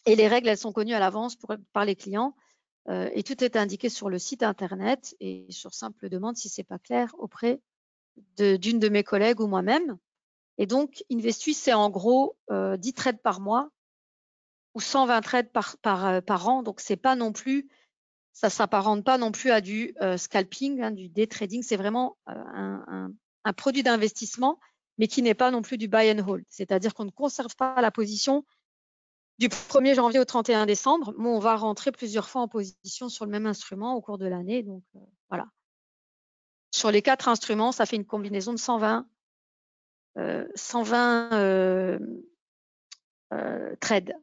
Et les règles, elles sont connues à l'avance par les clients. Et tout est indiqué sur le site internet et sur simple demande, si c'est pas clair, auprès d'une de mes collègues ou moi-même. Et donc, Investis, c'est en gros 10 trades par mois ou 120 trades par an. Donc, c'est pas non plus, ça s'apparente pas non plus à du scalping, hein, du day trading. C'est vraiment un produit d'investissement, mais qui n'est pas non plus du buy and hold. C'est-à-dire qu'on ne conserve pas la position du 1er janvier au 31 décembre, mais on va rentrer plusieurs fois en position sur le même instrument au cours de l'année. Donc, voilà. Sur les 4 instruments, ça fait une combinaison de 120 trades.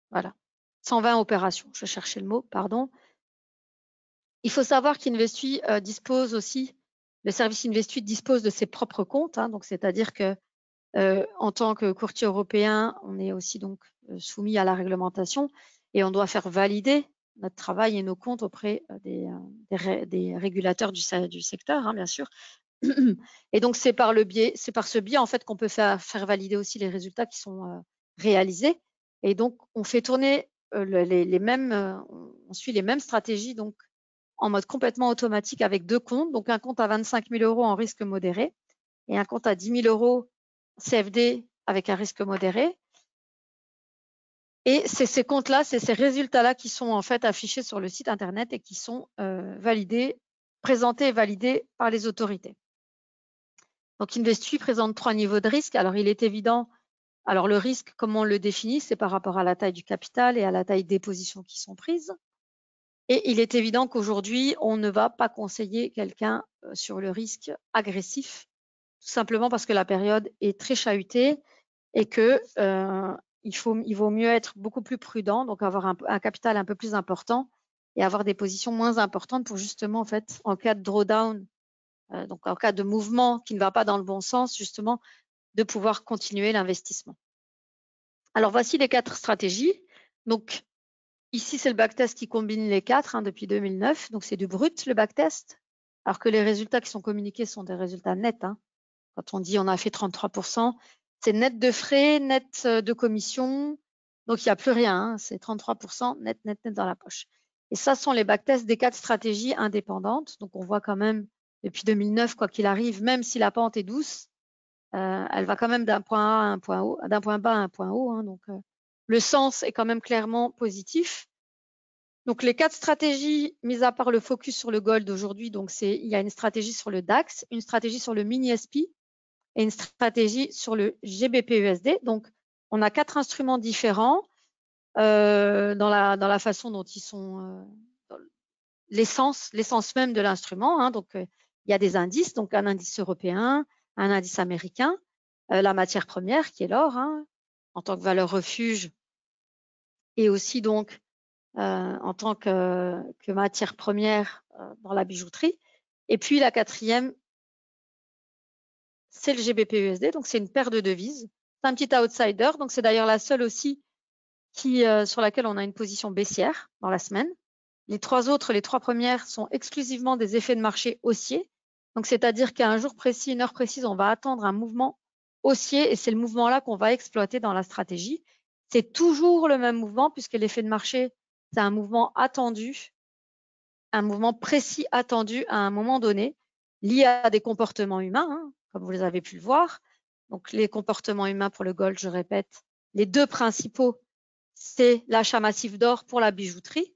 Voilà. 120 opérations. Je cherchais le mot, pardon. Il faut savoir qu'Investis dispose aussi, le service Investis dispose de ses propres comptes. Hein, donc, c'est-à-dire que en tant que courtier européen, on est aussi donc soumis à la réglementation et on doit faire valider notre travail et nos comptes auprès des régulateurs du secteur, hein, bien sûr. Et donc, c'est par ce biais en fait qu'on peut faire valider aussi les résultats qui sont réalisés. Et donc, on fait tourner on suit les mêmes stratégies donc en mode complètement automatique avec 2 comptes. Donc, un compte à 25 000 € en risque modéré et un compte à 10 000 € CFD avec un risque modéré. Et c'est ces comptes-là, c'est ces résultats-là qui sont en fait affichés sur le site internet et qui sont validés, présentés et validés par les autorités. Donc Investui présente 3 niveaux de risque. Alors il est évident, alors le risque, comment on le définit, c'est par rapport à la taille du capital et à la taille des positions qui sont prises. Et il est évident qu'aujourd'hui, on ne va pas conseiller quelqu'un sur le risque agressif, tout simplement parce que la période est très chahutée et que il vaut mieux être beaucoup plus prudent, donc avoir un capital un peu plus important et avoir des positions moins importantes pour justement, en fait, en cas de drawdown, donc en cas de mouvement qui ne va pas dans le bon sens, justement, de pouvoir continuer l'investissement. Alors, voici les 4 stratégies. Donc, ici, c'est le backtest qui combine les 4 depuis 2009. Donc, c'est du brut, le backtest, alors que les résultats qui sont communiqués sont des résultats nets. Quand on dit on a fait 33%, c'est net de frais, net de commission. Donc, il n'y a plus rien. C'est 33% net, net, net dans la poche. Et ça sont les backtests des 4 stratégies indépendantes. Donc, on voit quand même, depuis 2009, quoi qu'il arrive, même si la pente est douce, elle va quand même d'un point A à un point haut, d'un point bas à un point haut. Donc, le sens est quand même clairement positif. Donc, les 4 stratégies, mis à part le focus sur le gold aujourd'hui, donc il y a une stratégie sur le DAX, une stratégie sur le mini-SP et une stratégie sur le GBP-USD. Donc, on a 4 instruments différents dans la façon dont ils sont, l'essence même de l'instrument. Donc, il y a des indices, donc un indice européen, un indice américain, la matière première qui est l'or, en tant que valeur refuge, et aussi donc en tant que matière première dans la bijouterie. Et puis la 4e, c'est le GBP-USD, donc c'est une paire de devises. C'est un petit outsider, donc c'est d'ailleurs la seule aussi sur laquelle on a une position baissière dans la semaine. Les 3 autres, les 3 premières sont exclusivement des effets de marché haussiers. Donc, c'est-à-dire qu'à un jour précis, une heure précise, on va attendre un mouvement haussier et c'est le mouvement-là qu'on va exploiter dans la stratégie. C'est toujours le même mouvement puisque l'effet de marché, c'est un mouvement attendu, un mouvement précis attendu à un moment donné, lié à des comportements humains, comme vous les avez pu le voir. Donc, les comportements humains pour le gold, je répète, les 2 principaux, c'est l'achat massif d'or pour la bijouterie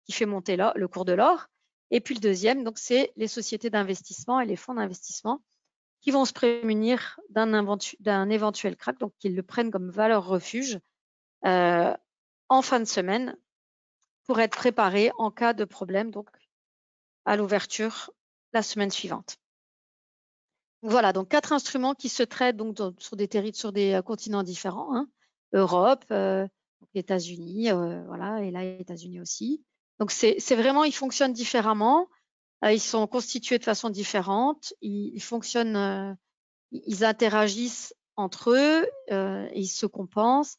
qui fait monter le cours de l'or. Et puis le deuxième, donc c'est les sociétés d'investissement et les fonds d'investissement qui vont se prémunir d'un éventuel crack, donc qu'ils le prennent comme valeur refuge en fin de semaine pour être préparés en cas de problème, donc à l'ouverture la semaine suivante. Voilà, donc 4 instruments qui se traitent donc sur des continents différents, Europe, États-Unis, voilà, et là États-Unis aussi. Donc c'est vraiment, ils fonctionnent différemment, ils sont constitués de façon différente, ils fonctionnent, ils interagissent entre eux, et ils se compensent.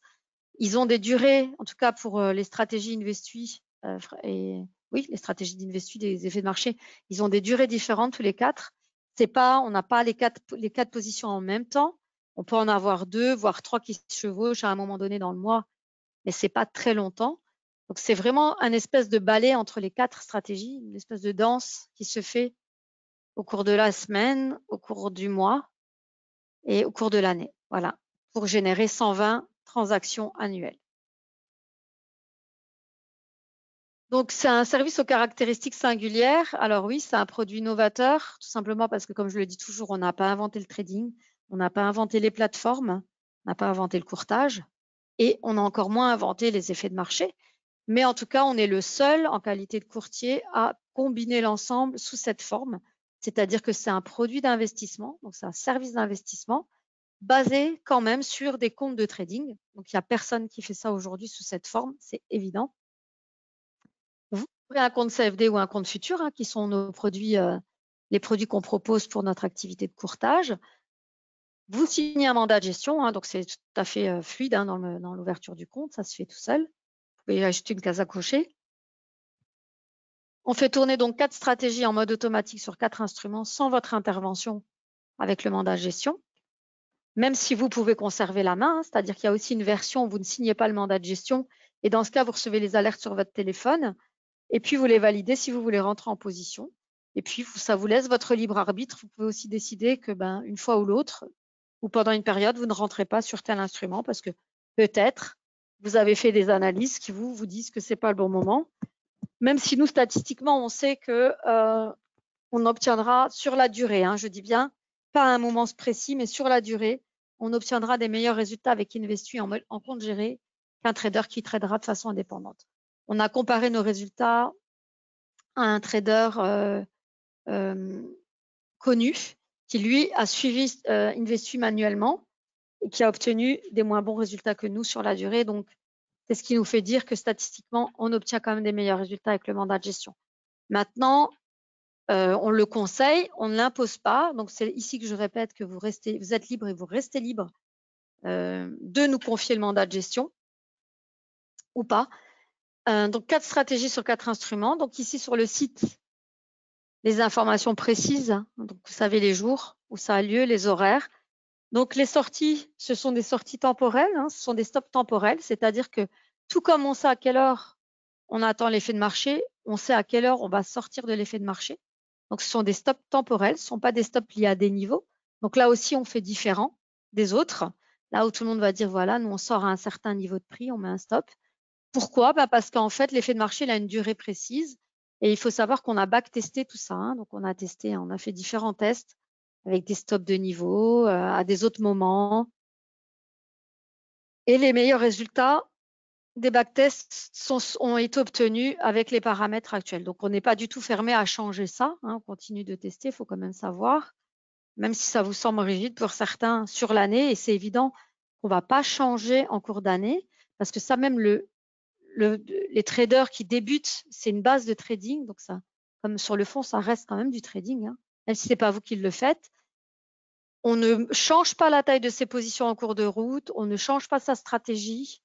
Ils ont des durées, en tout cas pour les stratégies Investui, oui, les stratégies d'Investui, des effets de marché, ils ont des durées différentes tous les 4. On n'a pas les quatre positions en même temps. On peut en avoir 2, voire 3 qui se chevauchent à un moment donné dans le mois, mais c'est pas très longtemps. Donc, c'est vraiment un espèce de balai entre les 4 stratégies, une espèce de danse qui se fait au cours de la semaine, au cours du mois et au cours de l'année. Voilà, pour générer 120 transactions annuelles. Donc, c'est un service aux caractéristiques singulières. Alors oui, c'est un produit novateur, tout simplement parce que, comme je le dis toujours, on n'a pas inventé le trading, on n'a pas inventé les plateformes, on n'a pas inventé le courtage et on a encore moins inventé les effets de marché. Mais en tout cas, on est le seul en qualité de courtier à combiner l'ensemble sous cette forme. C'est-à-dire que c'est un produit d'investissement, donc c'est un service d'investissement basé quand même sur des comptes de trading. Donc, il n'y a personne qui fait ça aujourd'hui sous cette forme, c'est évident. Vous avez un compte CFD ou un compte futur, qui sont nos produits, les produits qu'on propose pour notre activité de courtage. Vous signez un mandat de gestion, donc c'est tout à fait fluide dans l'ouverture du compte, ça se fait tout seul. Vous pouvez ajouter une case à cocher. On fait tourner donc 4 stratégies en mode automatique sur 4 instruments sans votre intervention avec le mandat de gestion. Même si vous pouvez conserver la main, c'est-à-dire qu'il y a aussi une version où vous ne signez pas le mandat de gestion et dans ce cas, vous recevez les alertes sur votre téléphone et puis vous les validez si vous voulez rentrer en position. Et puis, ça vous laisse votre libre arbitre. Vous pouvez aussi décider que une fois ou l'autre, ou pendant une période, vous ne rentrez pas sur tel instrument parce que peut-être vous avez fait des analyses qui vous disent que c'est pas le bon moment. Même si nous, statistiquement, on sait que on obtiendra sur la durée, hein, je dis bien, pas à un moment précis, mais sur la durée, on obtiendra des meilleurs résultats avec Investu en compte géré qu'un trader qui tradera de façon indépendante. On a comparé nos résultats à un trader connu qui, lui, a suivi Investu manuellement et qui a obtenu des moins bons résultats que nous sur la durée. Donc, c'est ce qui nous fait dire que statistiquement, on obtient quand même des meilleurs résultats avec le mandat de gestion. Maintenant, on le conseille, on ne l'impose pas. Donc, c'est ici que je répète que vous êtes libre et vous restez libre de nous confier le mandat de gestion ou pas. Donc, 4 stratégies sur 4 instruments. Donc, ici, sur le site, les informations précises. Donc, vous savez les jours où ça a lieu, les horaires. Donc, les sorties, ce sont des sorties temporelles. Hein, ce sont des stops temporels. C'est-à-dire que tout comme on sait à quelle heure on attend l'effet de marché, on sait à quelle heure on va sortir de l'effet de marché. Donc, ce sont des stops temporels, ce ne sont pas des stops liés à des niveaux. Donc, là aussi, on fait différent des autres. Là où tout le monde va dire, voilà, nous, on sort à un certain niveau de prix, on met un stop. Pourquoi? Parce qu'en fait, l'effet de marché, il a une durée précise. Et il faut savoir qu'on a backtesté tout ça. Hein. Donc, on a fait différents tests avec des stops de niveau à des autres moments. Et les meilleurs résultats des backtests ont été obtenus avec les paramètres actuels. Donc, on n'est pas du tout fermé à changer ça. Hein, on continue de tester, il faut quand même savoir, même si ça vous semble rigide pour certains sur l'année. Et c'est évident qu'on ne va pas changer en cours d'année parce que ça, même les traders qui débutent, c'est une base de trading. Donc, ça, comme sur le fond, ça reste quand même du trading, hein, même si ce n'est pas vous qui le faites. On ne change pas la taille de ses positions en cours de route, on ne change pas sa stratégie.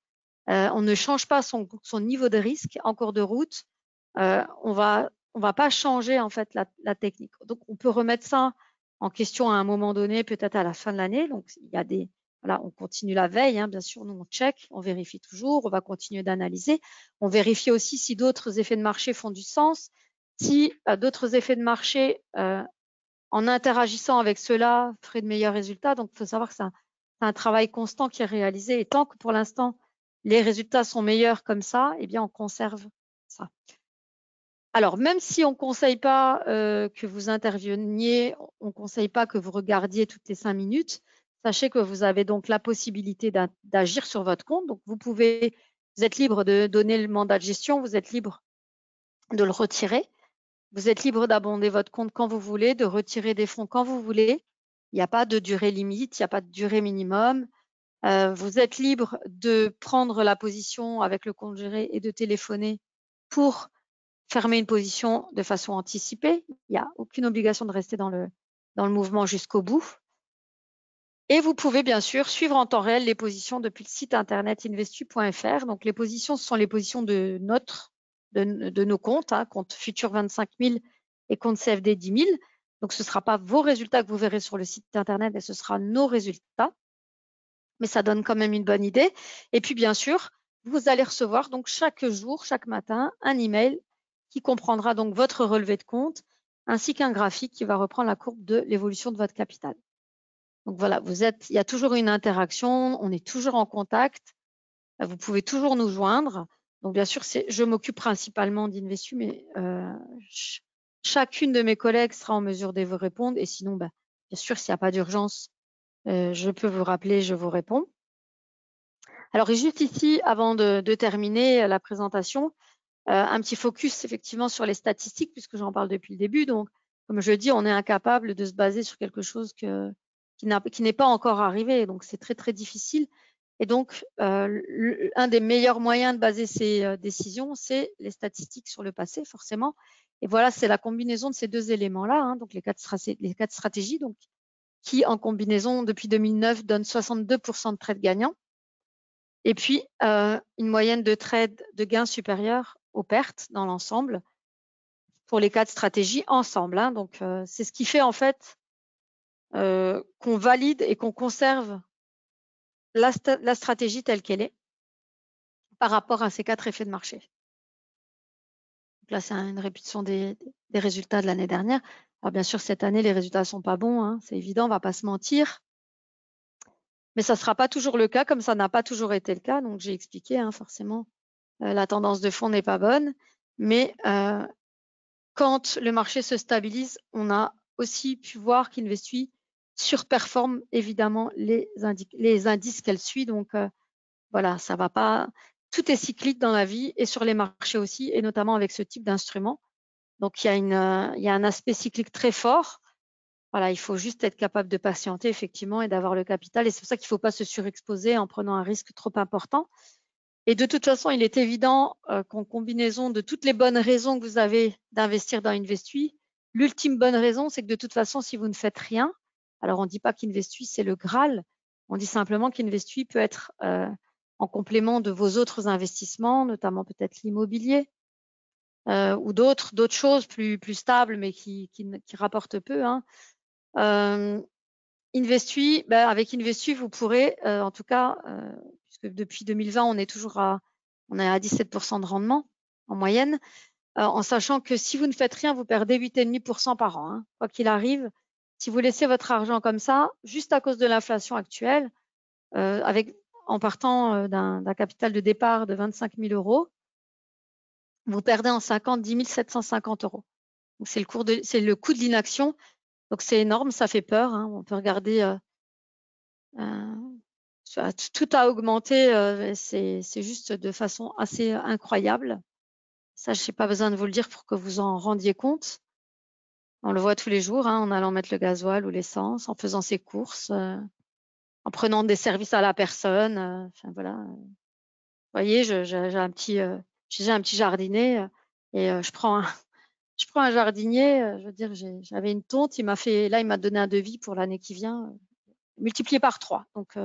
On ne change pas son niveau de risque en cours de route. On va pas changer en fait la technique. Donc, on peut remettre ça en question à un moment donné, peut-être à la fin de l'année. Donc, il y a voilà, on continue la veille, hein, bien sûr, nous on check, on vérifie toujours, on va continuer d'analyser. On vérifie aussi si d'autres effets de marché font du sens, si d'autres effets de marché en interagissant avec ceux-là feraient de meilleurs résultats. Donc, il faut savoir que c'est un travail constant qui est réalisé. Et tant que pour l'instant, les résultats sont meilleurs comme ça, eh bien, on conserve ça. Alors, même si on ne conseille pas que vous interveniez, on ne conseille pas que vous regardiez toutes les 5 minutes, sachez que vous avez donc la possibilité d'agir sur votre compte. Donc, vous êtes libre de donner le mandat de gestion, vous êtes libre de le retirer. Vous êtes libre d'abonder votre compte quand vous voulez, de retirer des fonds quand vous voulez. Il n'y a pas de durée limite, il n'y a pas de durée minimum. Vous êtes libre de prendre la position avec le compte géré et de téléphoner pour fermer une position de façon anticipée. Il n'y a aucune obligation de rester dans le mouvement jusqu'au bout. Et vous pouvez bien sûr suivre en temps réel les positions depuis le site internet investu.fr. Donc les positions, ce sont les positions de nos comptes, hein, compte futur 25 000 et compte CFD 10 000. Donc ce ne sera pas vos résultats que vous verrez sur le site internet, mais ce sera nos résultats. Mais ça donne quand même une bonne idée. Et puis bien sûr, vous allez recevoir donc chaque jour, chaque matin, un email qui comprendra donc votre relevé de compte ainsi qu'un graphique qui va reprendre la courbe de l'évolution de votre capital. Donc voilà, il y a toujours une interaction, on est toujours en contact, vous pouvez toujours nous joindre. Donc bien sûr, je m'occupe principalement d'Investu, mais chacune de mes collègues sera en mesure de vous répondre. Et sinon, bien sûr, s'il n'y a pas d'urgence, je peux vous rappeler, je vous réponds. Alors juste ici, avant de terminer la présentation, un petit focus effectivement sur les statistiques, puisque j'en parle depuis le début. Donc, comme je dis, on est incapable de se baser sur quelque chose qui n'est pas encore arrivé. Donc, c'est très, très difficile. Et donc, un des meilleurs moyens de baser ces décisions, c'est les statistiques sur le passé, forcément. Et voilà, c'est la combinaison de ces deux éléments-là, hein, donc les quatre stratégies, donc, qui, en combinaison, depuis 2009, donnent 62% de trades gagnants. Et puis, une moyenne de trades de gains supérieurs aux pertes dans l'ensemble pour les 4 stratégies ensemble. Hein. Donc, c'est ce qui fait en fait qu'on valide et qu'on conserve la stratégie telle qu'elle est par rapport à ces 4 effets de marché. Donc là, c'est une répétition des résultats de l'année dernière. Alors, bien sûr, cette année, les résultats ne sont pas bons, hein, c'est évident, on ne va pas se mentir. Mais ça ne sera pas toujours le cas, comme ça n'a pas toujours été le cas. Donc, j'ai expliqué, hein, forcément, la tendance de fond n'est pas bonne. Mais quand le marché se stabilise, on a aussi pu voir qu'Investui surperforme évidemment les indices qu'elle suit. Donc, voilà, ça va pas. Tout est cyclique dans la vie et sur les marchés aussi, et notamment avec ce type d'instrument. Donc, il y a un aspect cyclique très fort. Voilà, il faut juste être capable de patienter, effectivement, et d'avoir le capital. Et c'est pour ça qu'il ne faut pas se surexposer en prenant un risque trop important. Et de toute façon, il est évident qu'en combinaison de toutes les bonnes raisons que vous avez d'investir dans Investui, l'ultime bonne raison, c'est que de toute façon, si vous ne faites rien, alors on ne dit pas qu'Investui, c'est le Graal, on dit simplement qu'Investui peut être en complément de vos autres investissements, notamment peut-être l'immobilier, ou d'autres choses plus stables, mais qui rapportent peu, hein. Investui, avec Investui, vous pourrez, en tout cas, puisque depuis 2020, on est à 17% de rendement en moyenne, en sachant que si vous ne faites rien, vous perdez 8,5% par an, hein, quoi qu'il arrive. Si vous laissez votre argent comme ça, juste à cause de l'inflation actuelle, en partant d'un capital de départ de 25 000 euros, vous perdez en 5 ans 10 750 euros. Donc, c'est le coût de l'inaction. Donc, c'est énorme, ça fait peur, hein. On peut regarder, tout a augmenté, c'est juste de façon assez incroyable. Ça, je n'ai pas besoin de vous le dire pour que vous en rendiez compte. On le voit tous les jours, hein, en allant mettre le gasoil ou l'essence, en faisant ses courses, en prenant des services à la personne. Enfin voilà. Vous voyez, j'ai un petit jardinet et je prends un jardinier. Je veux dire, j'avais une tonte, il m'a donné un devis pour l'année qui vient, multiplié par 3. Donc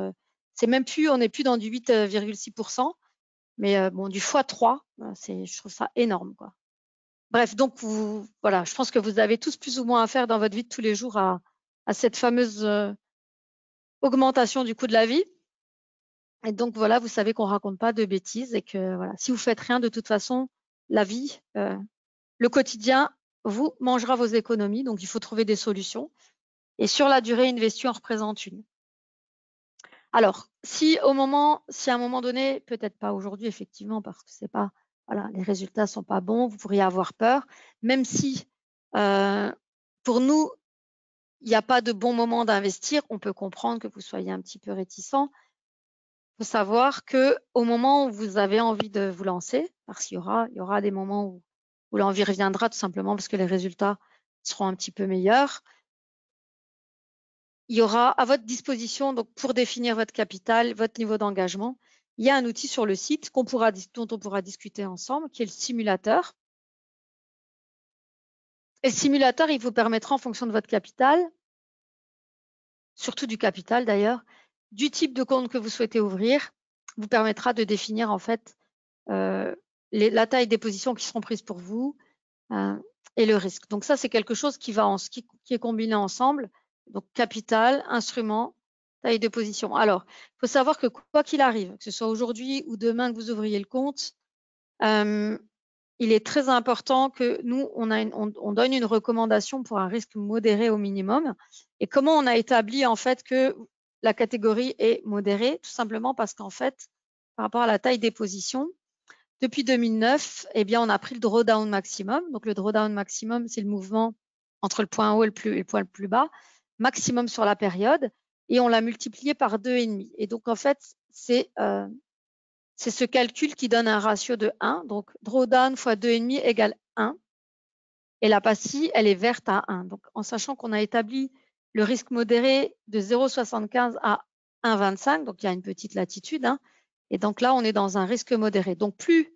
c'est même plus, on n'est plus dans du 8,6%, mais bon, du x3, je trouve ça énorme, quoi. Bref, donc voilà, je pense que vous avez tous plus ou moins affaire dans votre vie de tous les jours à cette fameuse augmentation du coût de la vie. Et donc voilà, vous savez qu'on raconte pas de bêtises et que voilà, si vous faites rien, de toute façon, la vie, le quotidien, vous mangera vos économies. Donc il faut trouver des solutions. Et sur la durée, Investui en représente une. Alors, si à un moment donné, peut-être pas aujourd'hui, effectivement, parce que c'est pas, voilà, les résultats sont pas bons, vous pourriez avoir peur, même si pour nous, il n'y a pas de bon moment d'investir, on peut comprendre que vous soyez un petit peu réticent. Il faut savoir que au moment où vous avez envie de vous lancer, parce qu'il y aura des moments où l'envie reviendra tout simplement parce que les résultats seront un petit peu meilleurs. Il y aura à votre disposition, donc pour définir votre capital, votre niveau d'engagement, il y a un outil sur le site dont on pourra discuter ensemble, qui est le simulateur. Et le simulateur, il vous permettra en fonction de votre capital, surtout du capital d'ailleurs, du type de compte que vous souhaitez ouvrir, vous permettra de définir en fait la taille des positions qui seront prises pour vous et le risque. Donc ça, c'est quelque chose qui est combiné ensemble. Donc capital, instrument, taille de position. Alors, il faut savoir que quoi qu'il arrive, que ce soit aujourd'hui ou demain que vous ouvriez le compte, il est très important que nous, on donne une recommandation pour un risque modéré au minimum. Et comment on a établi en fait que la catégorie est modérée? Tout simplement parce qu'en fait, par rapport à la taille des positions, depuis 2009, eh bien, on a pris le drawdown maximum. Donc, le drawdown maximum, c'est le mouvement entre le point haut et le point le plus bas, maximum sur la période, et on l'a multiplié par 2,5. Et donc, en fait, c'est ce calcul qui donne un ratio de 1. Donc, drawdown fois 2,5 égale 1. Et la PACI, elle est verte à 1. Donc, en sachant qu'on a établi le risque modéré de 0,75 à 1,25, donc il y a une petite latitude, hein. Et donc là, on est dans un risque modéré. Donc, plus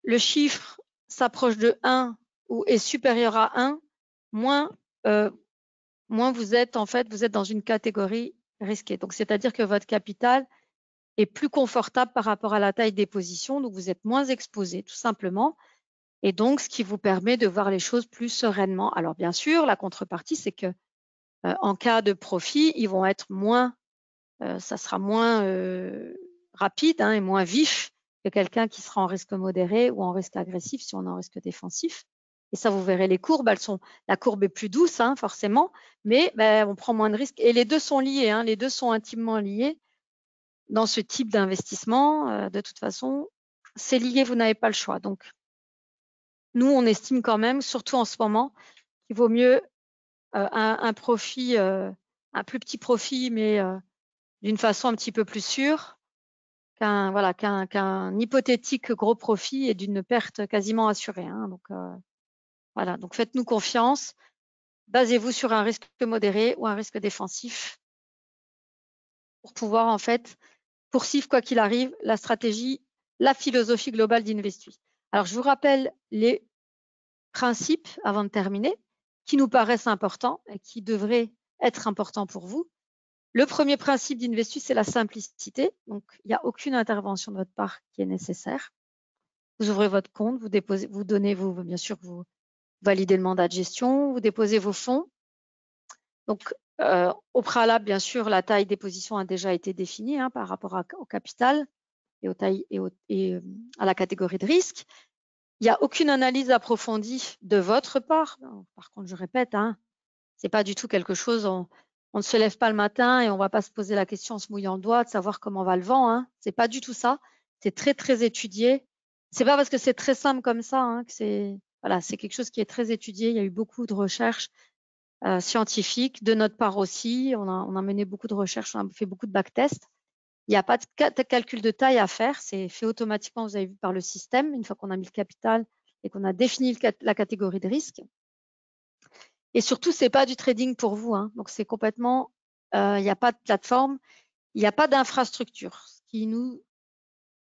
le chiffre s'approche de 1 ou est supérieur à 1, moins vous êtes dans une catégorie risquée. Donc, c'est-à-dire que votre capital est plus confortable par rapport à la taille des positions, donc vous êtes moins exposé, tout simplement. Et donc, ce qui vous permet de voir les choses plus sereinement. Alors, bien sûr, la contrepartie, c'est que en cas de profit, ils vont être ça sera moins rapide, hein, et moins vif que quelqu'un qui sera en risque modéré ou en risque agressif si on est en risque défensif. Et ça, vous verrez les courbes, la courbe est plus douce, hein, forcément, mais on prend moins de risques. Et les deux sont liés, hein, les deux sont intimement liés. dans ce type d'investissement, de toute façon, c'est lié, vous n'avez pas le choix. Donc, nous, on estime quand même, surtout en ce moment, qu'il vaut mieux un profit, un plus petit profit, mais d'une façon un petit peu plus sûre, qu'un hypothétique gros profit et d'une perte quasiment assurée. Hein. Donc, voilà. Donc, faites-nous confiance. Basez-vous sur un risque modéré ou un risque défensif pour pouvoir, en fait, poursuivre, quoi qu'il arrive, la stratégie, la philosophie globale d'Investui. Alors, je vous rappelle les principes, avant de terminer, qui nous paraissent importants et qui devraient être importants pour vous. Le premier principe d'Investui, c'est la simplicité. Donc, il n'y a aucune intervention de votre part qui est nécessaire. Vous ouvrez votre compte, vous déposez, vous donnez, bien sûr, vous validez le mandat de gestion, vous déposez vos fonds. Donc, au préalable, bien sûr, la taille des positions a déjà été définie hein, par rapport au capital et, à la catégorie de risque. Il n'y a aucune analyse approfondie de votre part. Par contre, je répète, hein, c'est pas du tout quelque chose, on ne se lève pas le matin et on va pas se poser la question en se mouillant le doigt de savoir comment va le vent. Hein. C'est pas du tout ça. C'est très, très étudié. C'est pas parce que c'est très simple comme ça hein, que c'est quelque chose qui est très étudié. Il y a eu beaucoup de recherches scientifiques de notre part aussi. On a mené beaucoup de recherches, on a fait beaucoup de backtests. Il n'y a pas de calcul de taille à faire, c'est fait automatiquement, vous avez vu, par le système, une fois qu'on a mis le capital et qu'on a défini la catégorie de risque. Et surtout, ce n'est pas du trading pour vous. Hein. Donc, c'est complètement, il n'y a pas de plateforme, il n'y a pas d'infrastructure. Il n'y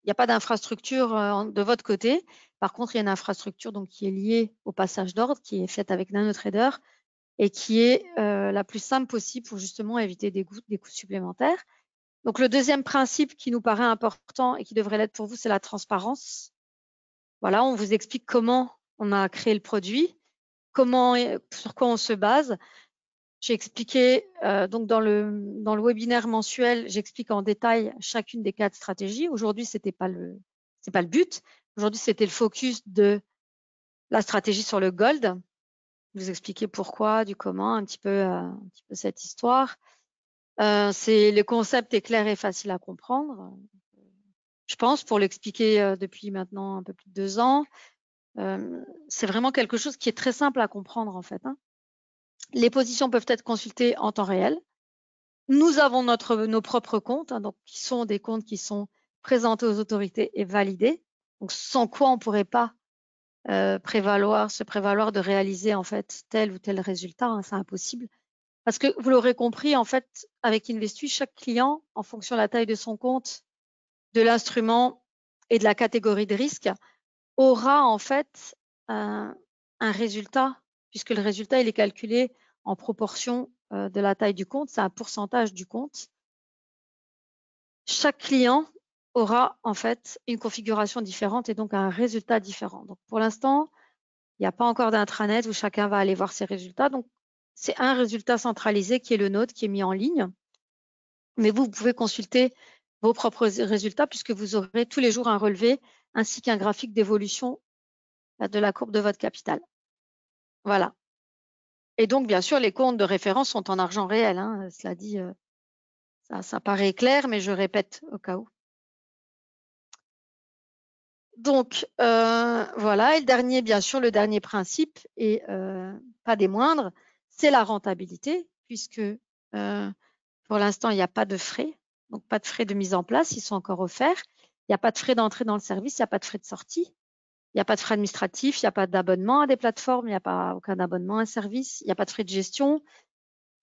a pas d'infrastructure de votre côté. Par contre, il y a une infrastructure donc, qui est liée au passage d'ordre, qui est faite avec NanoTrader et qui est la plus simple possible pour justement éviter des coûts supplémentaires. Donc, le deuxième principe qui nous paraît important et qui devrait l'être pour vous, c'est la transparence. Voilà, on vous explique comment on a créé le produit, sur quoi on se base. J'ai expliqué, donc dans le webinaire mensuel, j'explique en détail chacune des 4 stratégies. Aujourd'hui, c'est pas le but. Aujourd'hui, c'était le focus de la stratégie sur le gold. Vous expliquer pourquoi, du comment, un petit peu cette histoire. Le concept est clair et facile à comprendre. Je pense, pour l'expliquer depuis maintenant un peu plus de 2 ans. C'est vraiment quelque chose qui est très simple à comprendre en fait. Hein. Les positions peuvent être consultées en temps réel. Nous avons nos propres comptes, hein, donc qui sont des comptes qui sont présentés aux autorités et validés. Donc, sans quoi on ne pourrait pas se prévaloir de réaliser en fait tel ou tel résultat. Hein, c'est impossible. Parce que vous l'aurez compris, en fait, avec Investui, chaque client, en fonction de la taille de son compte, de l'instrument et de la catégorie de risque, aura en fait un résultat, puisque le résultat il est calculé en proportion de la taille du compte, c'est un pourcentage du compte. Chaque client aura en fait une configuration différente et donc un résultat différent. Donc pour l'instant, il n'y a pas encore d'intranet où chacun va aller voir ses résultats. Donc c'est un résultat centralisé qui est le nôtre, qui est mis en ligne. Mais vous pouvez consulter vos propres résultats puisque vous aurez tous les jours un relevé ainsi qu'un graphique d'évolution de la courbe de votre capital. Voilà. Et donc, bien sûr, les comptes de référence sont en argent réel. Hein. Cela dit, ça paraît clair, mais je répète au cas où. Donc, voilà. Et bien sûr, le dernier principe, et pas des moindres, c'est la rentabilité, puisque pour l'instant, il n'y a pas de frais. Donc, pas de frais de mise en place, ils sont encore offerts. Il n'y a pas de frais d'entrée dans le service, il n'y a pas de frais de sortie. Il n'y a pas de frais administratifs, il n'y a pas d'abonnement à des plateformes, il n'y a pas aucun abonnement à un service, il n'y a pas de frais de gestion,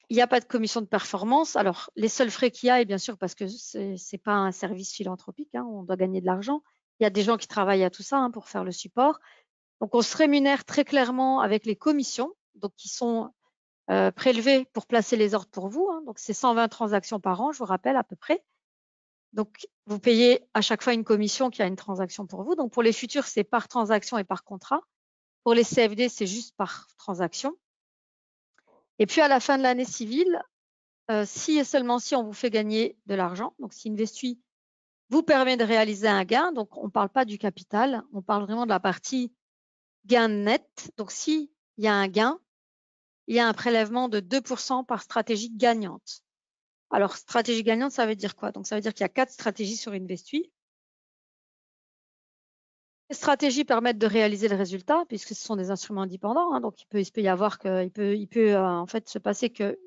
il n'y a pas de commission de performance. Alors, les seuls frais qu'il y a, et bien sûr, parce que ce n'est pas un service philanthropique, hein, on doit gagner de l'argent. Il y a des gens qui travaillent à tout ça hein, pour faire le support. Donc, on se rémunère très clairement avec les commissions, donc qui sont prélevées pour placer les ordres pour vous. Hein. Donc, c'est 120 transactions par an, je vous rappelle, à peu près. Donc, vous payez à chaque fois une commission qui a une transaction pour vous. Donc, pour les futurs, c'est par transaction et par contrat. Pour les CFD, c'est juste par transaction. Et puis, à la fin de l'année civile, si et seulement si on vous fait gagner de l'argent, donc si Investui vous permet de réaliser un gain, donc on ne parle pas du capital, on parle vraiment de la partie gain net. Donc, s'il y a un gain, il y a un prélèvement de 2% par stratégie gagnante. Alors, stratégie gagnante, ça veut dire quoi? Donc, ça veut dire qu'il y a 4 stratégies sur Investui. Les stratégies permettent de réaliser le résultat, puisque ce sont des instruments indépendants. Hein, donc, il peut y avoir que, il peut en fait se passer que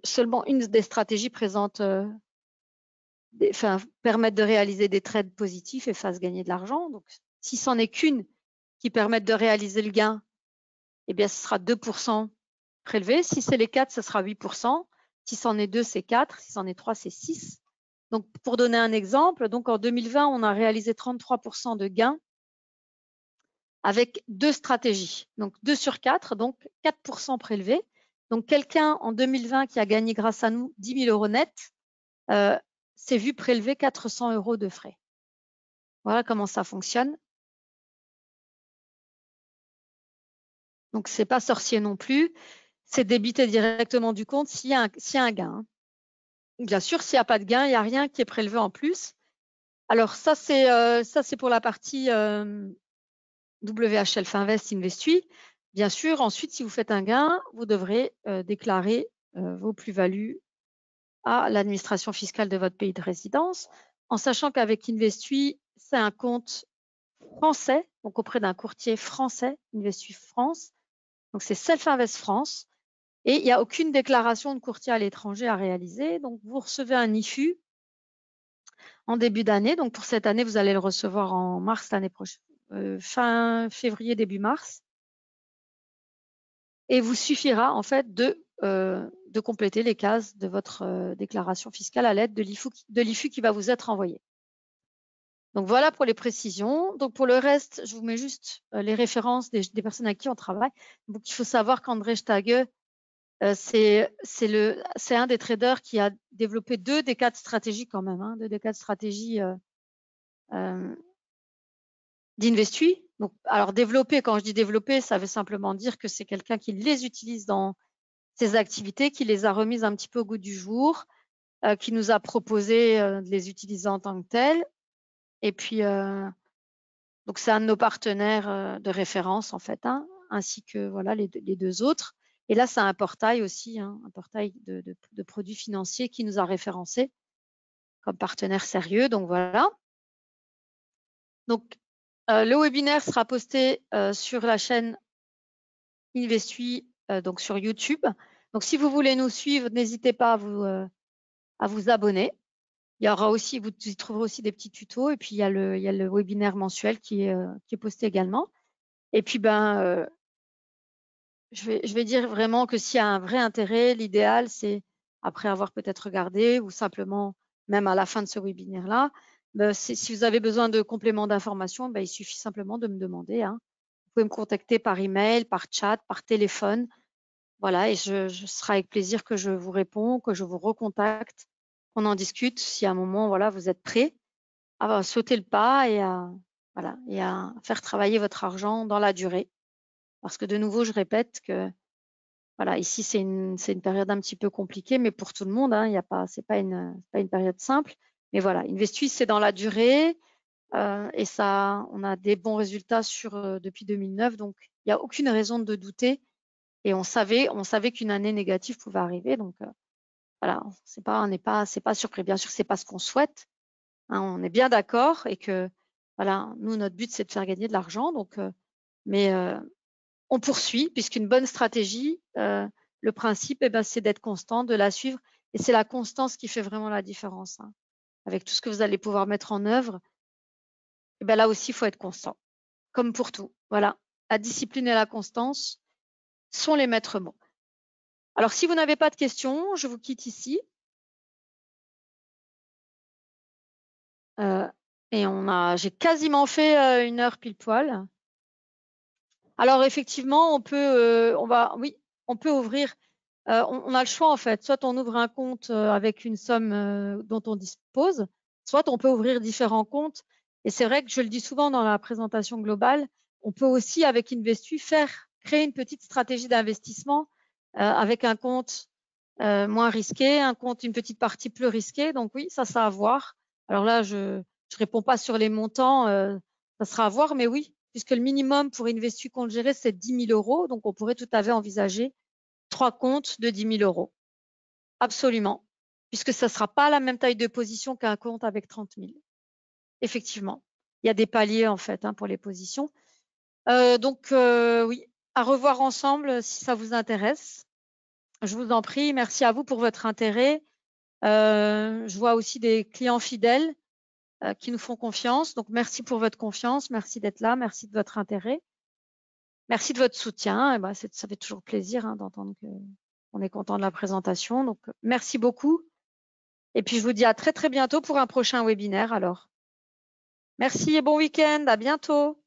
seulement une des stratégies présente, permettent de réaliser des trades positifs et fassent gagner de l'argent. Donc, si c'en est qu'une qui permette de réaliser le gain, eh bien, ce sera 2% prélevé. Si c'est les 4, ce sera 8%. Si c'en est 2, c'est 4. Si c'en est 3, c'est 6. Donc, pour donner un exemple, donc en 2020, on a réalisé 33% de gains avec 2 stratégies. Donc, 2 sur 4, donc 4% prélevés. Donc, quelqu'un en 2020 qui a gagné grâce à nous 10 000 € net, s'est vu prélever 400 € de frais. Voilà comment ça fonctionne. Donc, c'est pas sorcier non plus. C'est débité directement du compte s'il y a un gain. Hein. Bien sûr, s'il n'y a pas de gain, il n'y a rien qui est prélevé en plus. Alors, ça, c'est pour la partie WHL Finvest Investui. Bien sûr, ensuite, si vous faites un gain, vous devrez déclarer vos plus-values à l'administration fiscale de votre pays de résidence, en sachant qu'avec Investui, c'est un compte français, donc auprès d'un courtier français, Investui France. Donc, c'est Self Invest France. Et il n'y a aucune déclaration de courtier à l'étranger à réaliser. Donc, vous recevez un IFU en début d'année. Donc, pour cette année, vous allez le recevoir en mars l'année prochaine, fin février, début mars. Et vous suffira en fait de compléter les cases de votre déclaration fiscale à l'aide de l'IFU qui va vous être envoyé. Donc, voilà pour les précisions. Donc, pour le reste, je vous mets juste les références des personnes avec qui on travaille. Donc, il faut savoir qu'André Stage, c'est un des traders qui a développé 2 des 4 stratégies quand même, hein, 2 des 4 stratégies d'Investui. Donc, alors développer, quand je dis développer, ça veut simplement dire que c'est quelqu'un qui les utilise dans ses activités, qui les a remises un petit peu au goût du jour, qui nous a proposé de les utiliser en tant que tels. Et puis, donc c'est un de nos partenaires de référence en fait, hein, ainsi que voilà les 2 autres. Et là, c'est un portail aussi, hein, un portail de produits financiers qui nous a référencés comme partenaire sérieux. Donc voilà. Donc le webinaire sera posté sur la chaîne Investui, donc sur YouTube. Donc si vous voulez nous suivre, n'hésitez pas à vous abonner. Il y aura aussi, vous y trouverez aussi des petits tutos. Et puis il y a le webinaire mensuel qui est posté également. Et puis je vais dire vraiment que s'il y a un vrai intérêt, l'idéal, c'est après avoir peut-être regardé ou simplement même à la fin de ce webinaire-là, si vous avez besoin de compléments d'information, il suffit simplement de me demander. Hein. Vous pouvez me contacter par email, par chat, par téléphone. Voilà, et je serai avec plaisir que je vous réponds, que je vous recontacte, qu'on en discute si à un moment, voilà, vous êtes prêt à sauter le pas et à faire travailler votre argent dans la durée. Parce que de nouveau, je répète que voilà, ici, c'est une période un petit peu compliquée, mais pour tout le monde, hein, c'est pas une période simple. Mais voilà, Investui, c'est dans la durée et ça, on a des bons résultats depuis 2009, donc il n'y a aucune raison de douter. Et on savait qu'une année négative pouvait arriver, donc voilà, c'est pas surpris. Bien sûr, c'est pas ce qu'on souhaite. Hein, on est bien d'accord et que voilà, nous, notre but, c'est de faire gagner de l'argent, donc mais on poursuit puisqu'une bonne stratégie, le principe, c'est d'être constant, de la suivre. Et c'est la constance qui fait vraiment la différence. Hein. Avec tout ce que vous allez pouvoir mettre en œuvre, là aussi, il faut être constant. Comme pour tout. Voilà. La discipline et la constance sont les maîtres mots. Alors, si vous n'avez pas de questions, je vous quitte ici. Et j'ai quasiment fait 1 heure pile poil. Alors, effectivement, on peut ouvrir. On a le choix en fait, soit on ouvre un compte avec une somme dont on dispose, soit on peut ouvrir différents comptes. Et c'est vrai que je le dis souvent dans la présentation globale, on peut aussi avec Investui créer une petite stratégie d'investissement avec un compte moins risqué, une petite partie plus risquée. Donc oui, ça à voir. Alors là, je réponds pas sur les montants, ça sera à voir, mais oui, puisque le minimum pour Investui compte géré, c'est 10 000 €, donc on pourrait tout à fait envisager 3 comptes de 10 000 €. Absolument. puisque ça ne sera pas la même taille de position qu'un compte avec 30 000. Effectivement, il y a des paliers en fait pour les positions. Donc oui, à revoir ensemble si ça vous intéresse. Je vous en prie, merci à vous pour votre intérêt. Je vois aussi des clients fidèles qui nous font confiance. Donc merci pour votre confiance, merci d'être là, merci de votre intérêt. Merci de votre soutien. Et ben, ça fait toujours plaisir d'entendre qu'on est content de la présentation. Donc merci beaucoup. Et puis je vous dis à très très bientôt pour un prochain webinaire alors. Merci et bon week-end, à bientôt.